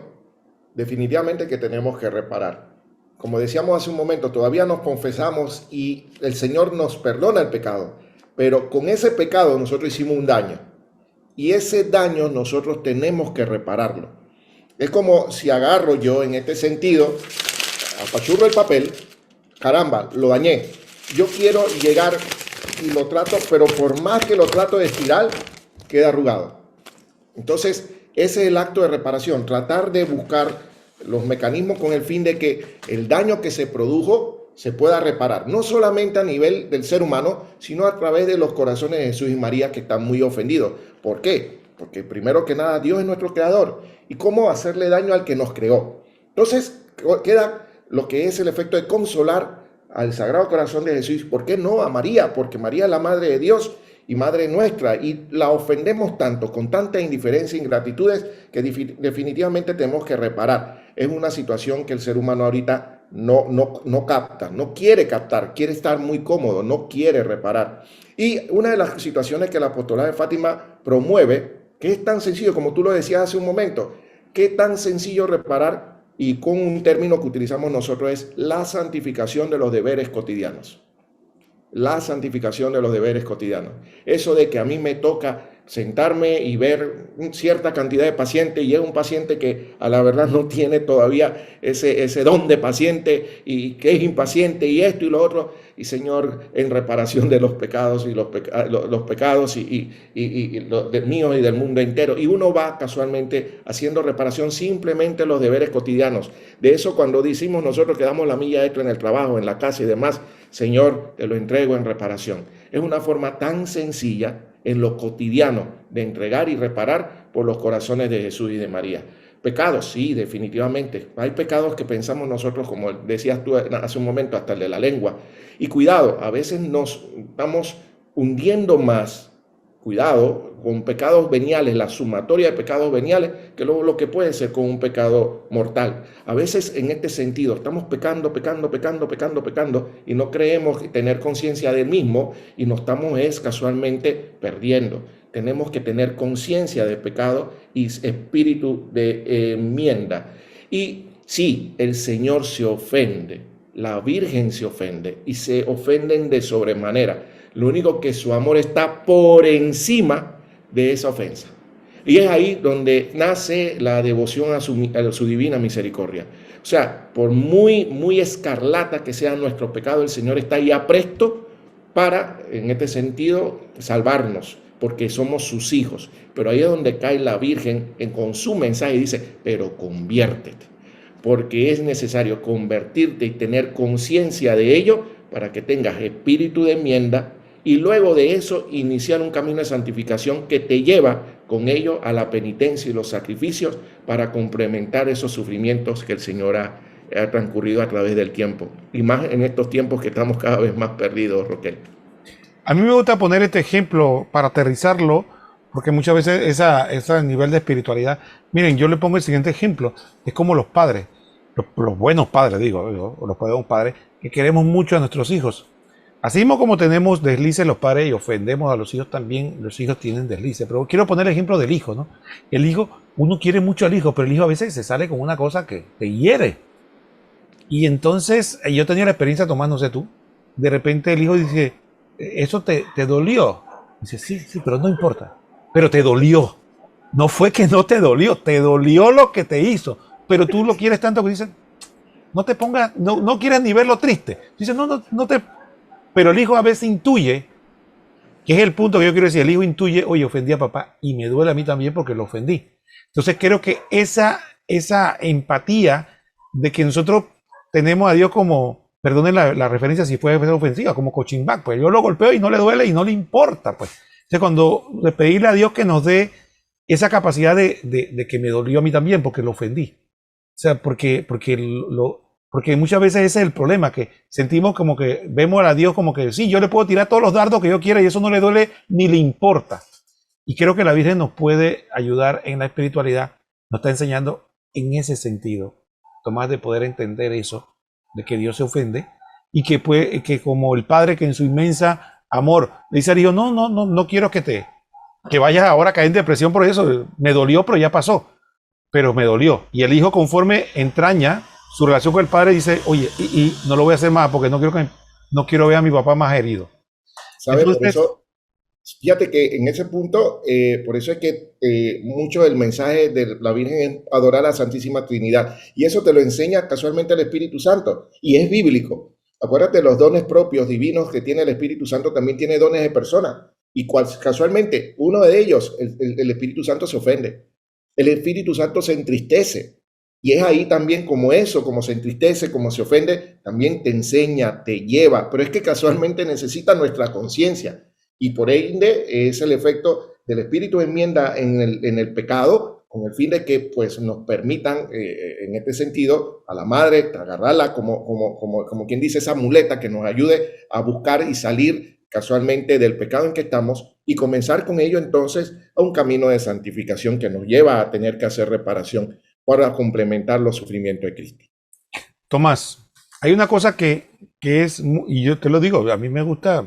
Definitivamente que tenemos que reparar. Como decíamos hace un momento, todavía nos confesamos y el Señor nos perdona el pecado, pero con ese pecado nosotros hicimos un daño y ese daño nosotros tenemos que repararlo. Es como si agarro yo en este sentido, apachurro el papel, caramba, lo dañé. Yo quiero llegar y lo trato, pero por más que lo trato de estirar, queda arrugado. Entonces, ese es el acto de reparación, tratar de buscar los mecanismos con el fin de que el daño que se produjo se pueda reparar, no solamente a nivel del ser humano, sino a través de los corazones de Jesús y María que están muy ofendidos. ¿Por qué? Porque primero que nada Dios es nuestro creador y cómo hacerle daño al que nos creó. Entonces queda lo que es el efecto de consolar al Sagrado Corazón de Jesús. ¿Por qué no a María? Porque María es la Madre de Dios y Madre nuestra, y la ofendemos tanto, con tanta indiferencia e ingratitudes, que definitivamente tenemos que reparar. Es una situación que el ser humano ahorita no capta, no quiere captar, quiere estar muy cómodo, no quiere reparar. Y una de las situaciones que la Apostolado de Fátima promueve, que es tan sencillo, como tú lo decías hace un momento, que tan sencillo reparar, y con un término que utilizamos nosotros, es la santificación de los deberes cotidianos. La santificación de los deberes cotidianos. Eso de que a mí me toca sentarme y ver cierta cantidad de pacientes y es un paciente que a la verdad no tiene todavía ese don de paciente y que es impaciente y esto y lo otro, y Señor, en reparación de los pecados y los pecados y los míos y del mundo entero, y uno va casualmente haciendo reparación simplemente los deberes cotidianos. De eso, cuando decimos nosotros que damos la milla extra en el trabajo, en la casa y demás, Señor, te lo entrego en reparación. Es una forma tan sencilla en lo cotidiano de entregar y reparar por los corazones de Jesús y de María. Pecados, sí, definitivamente. Hay pecados que pensamos nosotros, como decías tú hace un momento, hasta el de la lengua. Y cuidado, a veces nos estamos hundiendo más, cuidado, con pecados veniales, la sumatoria de pecados veniales, que luego lo que puede ser con un pecado mortal. A veces en este sentido estamos pecando y no creemos tener conciencia del mismo y nos estamos casualmente perdiendo. Tenemos que tener conciencia del pecado y espíritu de enmienda. Y sí, el Señor se ofende, la Virgen se ofende y se ofenden de sobremanera. Lo único que su amor está por encima de esa ofensa. Y es ahí donde nace la devoción a su divina misericordia. O sea, por muy escarlata que sea nuestro pecado, el Señor está ahí apresto para, en este sentido, salvarnos, porque somos sus hijos. Pero ahí es donde cae la Virgen con su mensaje y dice, pero conviértete, porque es necesario convertirte y tener conciencia de ello para que tengas espíritu de enmienda y luego de eso iniciar un camino de santificación que te lleva con ello a la penitencia y los sacrificios para complementar esos sufrimientos que el Señor ha transcurrido a través del tiempo. Y más en estos tiempos que estamos cada vez más perdidos, Roquel. A mí me gusta poner este ejemplo para aterrizarlo, porque muchas veces ese nivel de espiritualidad, miren, yo le pongo el siguiente ejemplo, es como los padres, los buenos padres, digo, los buenos padres, que queremos mucho a nuestros hijos. Así mismo como tenemos deslices los padres y ofendemos a los hijos, también los hijos tienen deslices. Pero quiero poner el ejemplo del hijo, ¿no? El hijo, uno quiere mucho al hijo, pero el hijo a veces se sale con una cosa que te hiere. Y entonces, yo tenía la experiencia, Tomás, no sé tú, de repente el hijo dice, ¿eso te dolió? Dice, sí, sí, pero no importa. Pero te dolió. No fue que no te dolió lo que te hizo. Pero tú lo quieres tanto que dices, no te pongas, no quieres ni verlo triste. Dice, no te... Pero el hijo a veces intuye, que es el punto que yo quiero decir, el hijo intuye, oye, ofendí a papá y me duele a mí también porque lo ofendí. Entonces creo que esa empatía de que nosotros tenemos a Dios como, perdonen la referencia si fue ofensiva, como coaching back, pues yo lo golpeo y no le duele y no le importa, pues. Entonces cuando le pedirle a Dios que nos dé esa capacidad de que me dolió a mí también porque lo ofendí. O sea, porque muchas veces ese es el problema, que sentimos como que vemos a Dios como que sí, yo le puedo tirar todos los dardos que yo quiera y eso no le duele ni le importa. Y creo que la Virgen nos puede ayudar en la espiritualidad, nos está enseñando en ese sentido, Tomás, de poder entender eso, de que Dios se ofende y que como el padre que en su inmensa amor le dice al hijo, no quiero que vayas ahora a caer en depresión por eso, me dolió, pero ya pasó, pero me dolió. Y el hijo, conforme entraña su relación con el padre, dice, oye, y no lo voy a hacer más porque no quiero ver a mi papá más herido. ¿Sabe? Por eso, fíjate que en ese punto, por eso es que mucho del mensaje de la Virgen es adorar a la Santísima Trinidad. Y eso te lo enseña casualmente el Espíritu Santo. Y es bíblico. Acuérdate, los dones propios divinos que tiene el Espíritu Santo también tiene dones de persona. Y casualmente, uno de ellos, el Espíritu Santo se ofende. El Espíritu Santo se entristece. Y es ahí también como eso, como se entristece, como se ofende, también te enseña, te lleva. Pero es que casualmente necesita nuestra conciencia. Y por ende es el efecto del Espíritu de enmienda en el pecado, con el fin de que pues, nos permitan, en este sentido, a la madre, agarrarla como quien dice, esa muleta que nos ayude a buscar y salir casualmente del pecado en que estamos y comenzar con ello entonces a un camino de santificación que nos lleva a tener que hacer reparación para complementar los sufrimientos de Cristo. Tomás, hay una cosa que es, y yo te lo digo, a mí me gusta,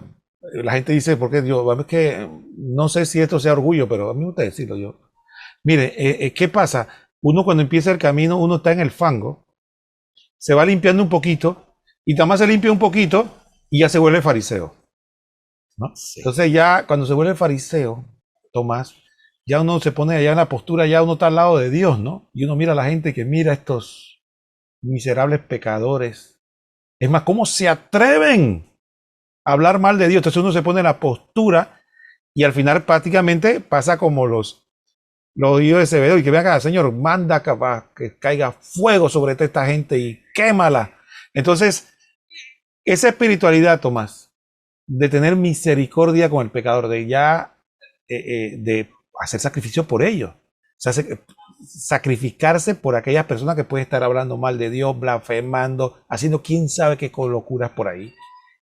la gente dice, porque yo, es que no sé si esto sea orgullo, pero a mí me gusta decirlo yo. Mire, ¿qué pasa? Uno cuando empieza el camino, uno está en el fango, se va limpiando un poquito, y Tomás se limpia un poquito y ya se vuelve fariseo, ¿no? Sí. Entonces ya cuando se vuelve fariseo, Tomás, ya uno se pone allá en la postura, ya uno está al lado de Dios, ¿no? Y uno mira a la gente que mira a estos miserables pecadores. Es más, ¿cómo se atreven a hablar mal de Dios? Entonces uno se pone en la postura y al final prácticamente pasa como los hijos de Zebedeo y que vean, Señor, manda que caiga fuego sobre esta gente y quémala. Entonces, esa espiritualidad, Tomás, de tener misericordia con el pecador, de ya de hacer sacrificio por ellos, o sea, sacrificarse por aquellas personas que pueden estar hablando mal de Dios, blasfemando, haciendo quién sabe qué locuras por ahí.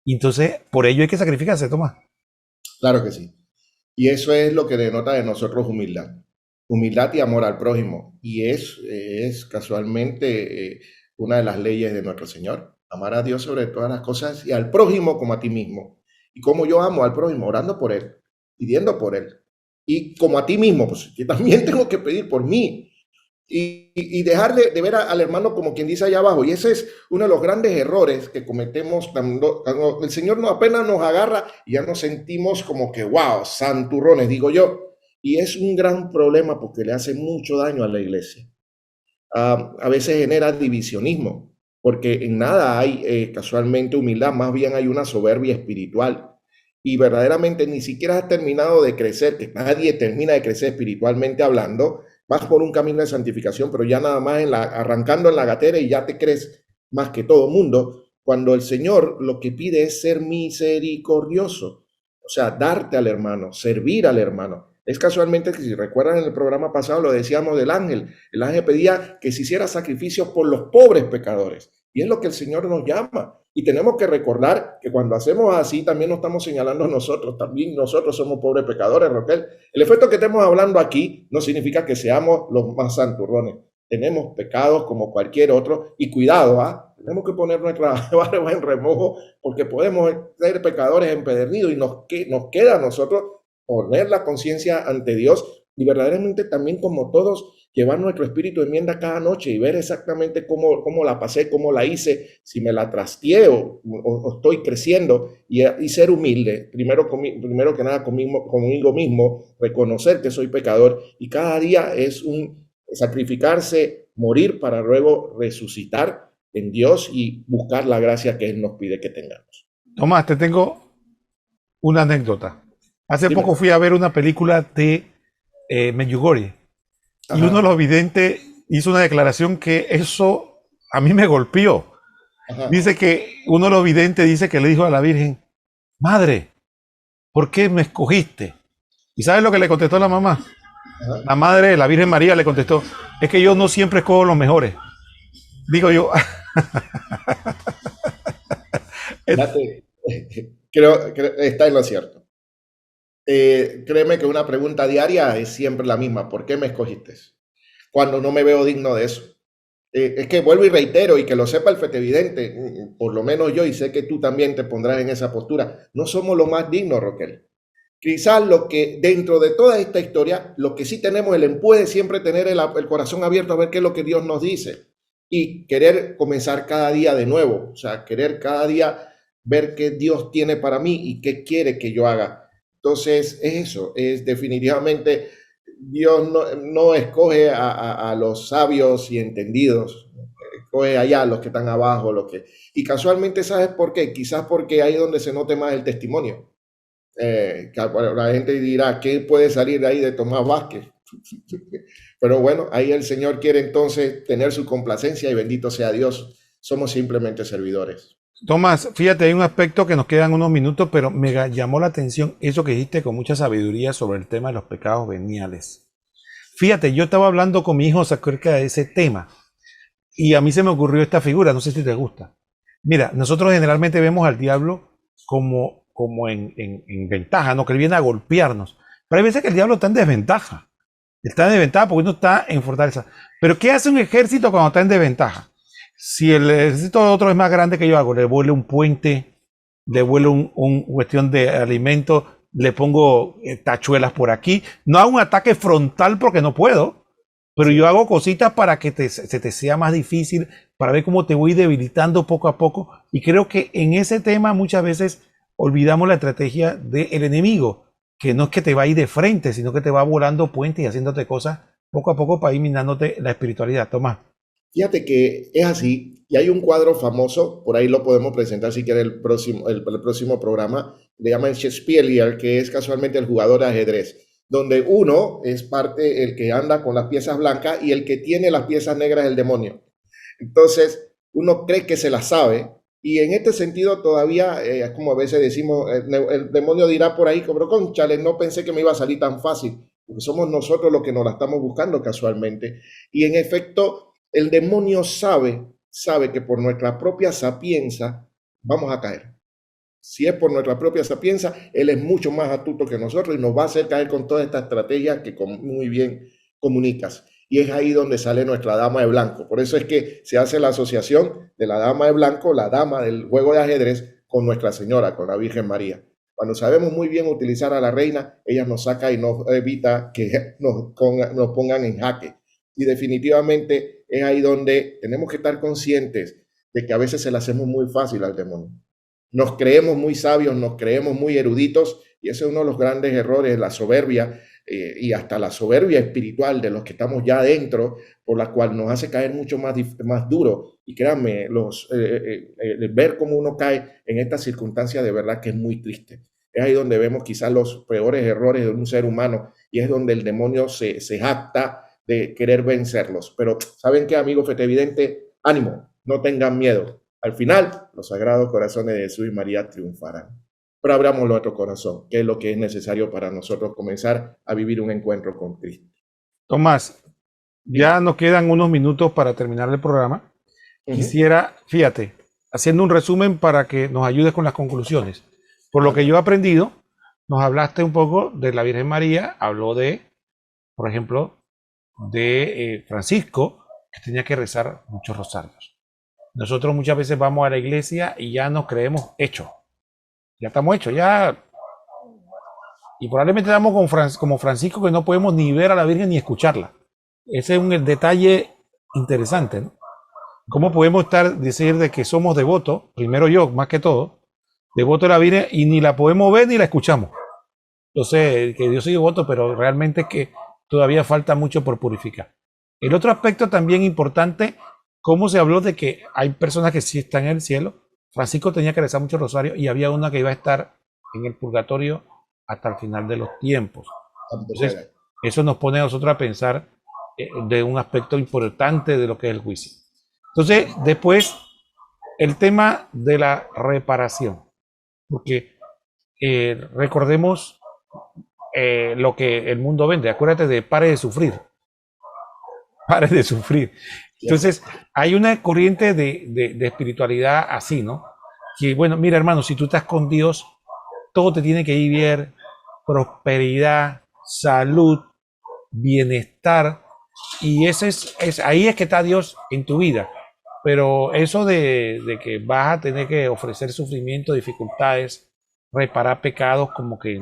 Y entonces, por ello hay que sacrificarse, Tomás. Claro que sí. Y eso es lo que denota de nosotros humildad. Humildad y amor al prójimo. Y es casualmente una de las leyes de nuestro Señor. Amar a Dios sobre todas las cosas y al prójimo como a ti mismo. Y como yo amo al prójimo, orando por él, pidiendo por él. Y como a ti mismo, pues yo también tengo que pedir por mí. Y dejar de ver al hermano como quien dice allá abajo. Y ese es uno de los grandes errores que cometemos cuando el Señor apenas nos agarra y ya nos sentimos como que, wow, santurrones, digo yo. Y es un gran problema porque le hace mucho daño a la iglesia. A veces genera divisionismo, porque en nada hay casualmente humildad, más bien hay una soberbia espiritual. Y verdaderamente ni siquiera has terminado de crecer, que nadie termina de crecer espiritualmente hablando. Vas por un camino de santificación, pero ya nada más arrancando en la gatera y ya te crees más que todo mundo, cuando el Señor lo que pide es ser misericordioso. O sea, darte al hermano, servir al hermano. Es casualmente que si recuerdan en el programa pasado lo decíamos del ángel. El ángel pedía que se hiciera sacrificios por los pobres pecadores. Y es lo que el Señor nos llama. Y tenemos que recordar que cuando hacemos así también nos estamos señalando a nosotros. También nosotros somos pobres pecadores, Roquel. El efecto que estamos hablando aquí no significa que seamos los más santurrones. Tenemos pecados como cualquier otro. Y cuidado, ¿ah? Tenemos que poner nuestra barba en remojo porque podemos ser pecadores empedernidos y nos queda a nosotros poner la conciencia ante Dios y verdaderamente también como todos llevar nuestro espíritu de enmienda cada noche y ver exactamente cómo la pasé, cómo la hice, si me la trasteé o estoy creciendo y ser humilde, primero que nada conmigo mismo, reconocer que soy pecador y cada día es un sacrificarse, morir para luego resucitar en Dios y buscar la gracia que Él nos pide que tengamos. Tomás, te tengo una anécdota. Hace Dime. poco fui a ver una película de Medjugorje y uno de Ajá, los videntes hizo una declaración que eso a mí me golpeó. ajá, Dice que uno de los videntes dice que le dijo a la Virgen, Madre, ¿por qué me escogiste? ¿Y sabes lo que le contestó la mamá? ajá. La madre, la Virgen María, le contestó, es que yo no siempre escojo los mejores. Digo yo, Fíjate, creo está en lo cierto. Créeme que una pregunta diaria es siempre la misma. ¿Por qué me escogiste? Cuando no me veo digno de eso. Es que vuelvo y reitero, y que lo sepa el fetevidente, por lo menos yo, y sé que tú también te pondrás en esa postura. No somos lo más dignos, Roquel. Quizás lo que dentro de toda esta historia, lo que sí tenemos el empuje siempre tener el corazón abierto a ver qué es lo que Dios nos dice y querer comenzar cada día de nuevo, o sea, querer cada día ver qué Dios tiene para mí y qué quiere que yo haga. Entonces, es eso, es definitivamente, Dios no escoge a los sabios y entendidos, escoge allá a los que están abajo, y casualmente, ¿sabes por qué? Quizás porque ahí es donde se note más el testimonio. Bueno, la gente dirá, ¿qué puede salir de ahí de Tomás Vázquez? Pero bueno, ahí el Señor quiere entonces tener su complacencia y bendito sea Dios. Somos simplemente servidores. Tomás, fíjate, hay un aspecto que nos quedan unos minutos, pero me llamó la atención eso que dijiste con mucha sabiduría sobre el tema de los pecados veniales. Fíjate, yo estaba hablando con mi hijo acerca de ese tema y a mí se me ocurrió esta figura, no sé si te gusta. Mira, nosotros generalmente vemos al diablo como en ventaja, ¿no? Que él viene a golpearnos. Pero hay veces que el diablo está en desventaja. Está en desventaja porque uno está en fortaleza. Pero ¿qué hace un ejército cuando está en desventaja? Si el ejército de otro es más grande que yo hago, le vuelo un puente, le vuelo un cuestión de alimento, le pongo tachuelas por aquí. No hago un ataque frontal porque no puedo, pero yo Sí. hago cositas para que se te sea más difícil, para ver cómo te voy debilitando poco a poco. Y creo que en ese tema muchas veces olvidamos la estrategia del enemigo, que no es que te va a ir de frente, sino que te va volando puentes y haciéndote cosas poco a poco para ir minándote la espiritualidad. Tomás. Fíjate que es así, y hay un cuadro famoso, por ahí lo podemos presentar si quiere el próximo programa, le llaman Shakespeare, que es casualmente el jugador de ajedrez, donde uno es parte, el que anda con las piezas blancas y el que tiene las piezas negras es el demonio. Entonces, uno cree que se la sabe, y en este sentido todavía, como a veces decimos, el demonio dirá por ahí, como, cónchale, no pensé que me iba a salir tan fácil, porque somos nosotros los que nos la estamos buscando casualmente, y en efecto, el demonio sabe que por nuestra propia sapienza vamos a caer. Si es por nuestra propia sapienza, él es mucho más astuto que nosotros y nos va a hacer caer con toda esta estrategia que muy bien comunicas. Y es ahí donde sale nuestra dama de blanco. Por eso es que se hace la asociación de la dama de blanco, la dama del juego de ajedrez, con Nuestra Señora, con la Virgen María. Cuando sabemos muy bien utilizar a la reina, ella nos saca y nos evita que nos pongan en jaque. Y definitivamente es ahí donde tenemos que estar conscientes de que a veces se la hacemos muy fácil al demonio. Nos creemos muy sabios, nos creemos muy eruditos y ese es uno de los grandes errores, la soberbia y hasta la soberbia espiritual de los que estamos ya adentro, por la cual nos hace caer mucho más duro. Y créanme, ver cómo uno cae en estas circunstancias de verdad que es muy triste. Es ahí donde vemos quizás los peores errores de un ser humano y es donde el demonio se jacta de querer vencerlos. Pero ¿saben qué, amigo fetevidente? Ánimo, no tengan miedo. Al final, los sagrados corazones de Jesús y María triunfarán. pero abramos nuestro corazón, que es lo que es necesario para nosotros comenzar a vivir un encuentro con Cristo. Tomás, Dime. ya nos quedan unos minutos para terminar el programa. Ujú. Quisiera, fíjate, haciendo un resumen para que nos ayudes con las conclusiones. Por lo que yo he aprendido, nos hablaste un poco de la Virgen María, habló de, por ejemplo, de Francisco, que tenía que rezar muchos rosarios. Nosotros muchas veces vamos a la iglesia y ya nos creemos hechos. Ya estamos hechos, ya. Y probablemente estamos como Francisco, que no podemos ni ver a la Virgen ni escucharla. Ese es un detalle interesante, ¿no? ¿Cómo podemos decir de que somos devotos, primero yo, más que todo, devoto de la Virgen, y ni la podemos ver ni la escuchamos? Yo sé que yo soy devoto, pero realmente es que todavía falta mucho por purificar. El otro aspecto también importante, cómo se habló de que hay personas que sí están en el cielo. Francisco tenía que rezar mucho rosario y había una que iba a estar en el purgatorio hasta el final de los tiempos. Entonces, eso nos pone a nosotros a pensar de un aspecto importante de lo que es el juicio. Entonces, después, el tema de la reparación. Porque recordemos lo que el mundo vende. Acuérdate de pare de sufrir. Pare de sufrir. Entonces, hay una corriente de espiritualidad así, ¿no? Que, bueno, mira, hermano, si tú estás con Dios, todo te tiene que ir bien, prosperidad, salud, bienestar, y ahí es que está Dios en tu vida. Pero eso de que vas a tener que ofrecer sufrimiento, dificultades, reparar pecados, como que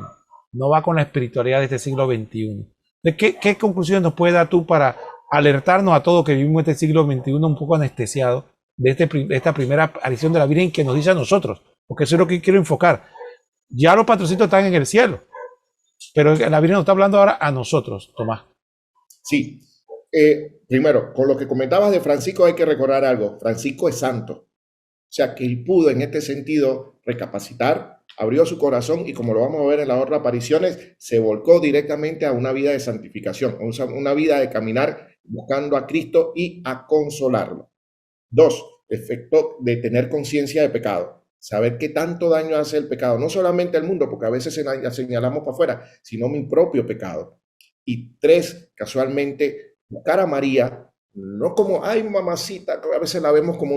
no va con la espiritualidad de este siglo XXI. ¿Qué conclusiones nos puedes dar tú para alertarnos a todos que vivimos este siglo XXI un poco anestesiado de esta primera aparición de la Virgen que nos dice a nosotros? Porque eso es lo que quiero enfocar. Ya los patrocitos están en el cielo, pero la Virgen nos está hablando ahora a nosotros, Tomás. Sí. Primero, con lo que comentabas de Francisco hay que recordar algo. Francisco es santo. O sea, que él pudo en este sentido recapacitar, abrió su corazón y como lo vamos a ver en las otras apariciones, se volcó directamente a una vida de santificación, una vida de caminar buscando a Cristo y a consolarlo. Dos, efecto de tener conciencia de pecado. Saber qué tanto daño hace el pecado, no solamente al mundo, porque a veces señalamos para afuera, sino mi propio pecado. Y tres, casualmente, buscar a María, no como, ay, mamacita, a veces la vemos como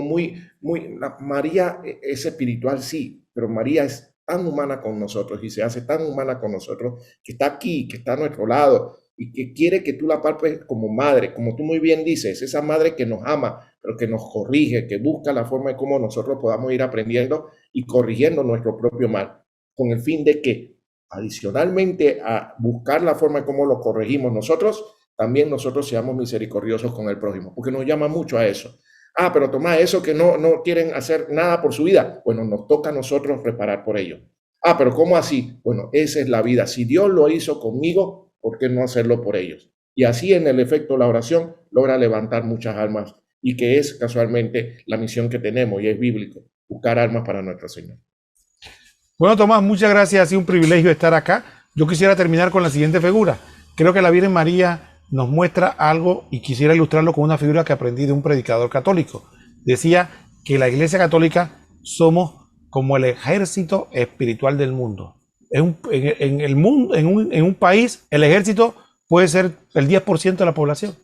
María es espiritual, sí, pero María es tan humana con nosotros y se hace tan humana con nosotros que está aquí, que está a nuestro lado y que quiere que tú la palpes como madre, como tú muy bien dices, esa madre que nos ama, pero que nos corrige, que busca la forma de cómo nosotros podamos ir aprendiendo y corrigiendo nuestro propio mal, con el fin de que adicionalmente a buscar la forma de cómo lo corregimos nosotros, también nosotros seamos misericordiosos con el prójimo, porque nos llama mucho a eso. Ah, pero Tomás, eso que no quieren hacer nada por su vida, bueno, nos toca a nosotros reparar por ello. Ah, pero ¿cómo así? Bueno, esa es la vida. Si Dios lo hizo conmigo, ¿por qué no hacerlo por ellos? Y así en el efecto la oración logra levantar muchas almas y que es casualmente la misión que tenemos y es bíblico, buscar almas para nuestro Señor. Bueno, Tomás, muchas gracias. Ha sido un privilegio estar acá. Yo quisiera terminar con la siguiente figura. Creo que la Virgen María nos muestra algo y quisiera ilustrarlo con una figura que aprendí de un predicador católico. Decía que la Iglesia Católica somos como el ejército espiritual del mundo. En el mundo, en un país, el ejército puede ser el 10% de la población,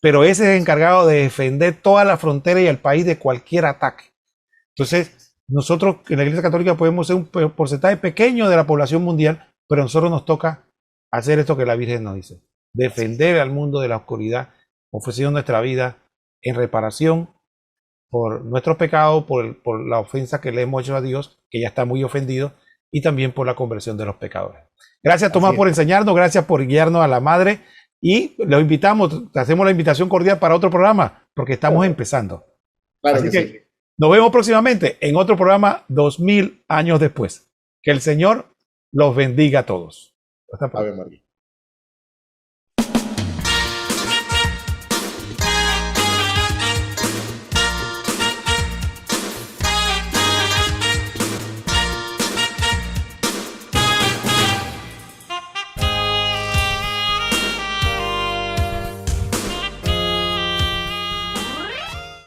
pero ese es encargado de defender toda la frontera y el país de cualquier ataque. Entonces, nosotros en la Iglesia Católica podemos ser un porcentaje pequeño de la población mundial, pero a nosotros nos toca hacer esto que la Virgen nos dice: defender al mundo de la oscuridad, ofreciendo nuestra vida en reparación por nuestros pecados, por la ofensa que le hemos hecho a Dios, que ya está muy ofendido, y también por la conversión de los pecadores. Gracias, Tomás, por enseñarnos, gracias por guiarnos a la Madre, y los invitamos, te hacemos la invitación cordial para otro programa, porque estamos empezando. Claro. Así que sí. Nos vemos próximamente en otro programa 2000 años después. Que el Señor los bendiga a todos. Hasta pronto. Ave María.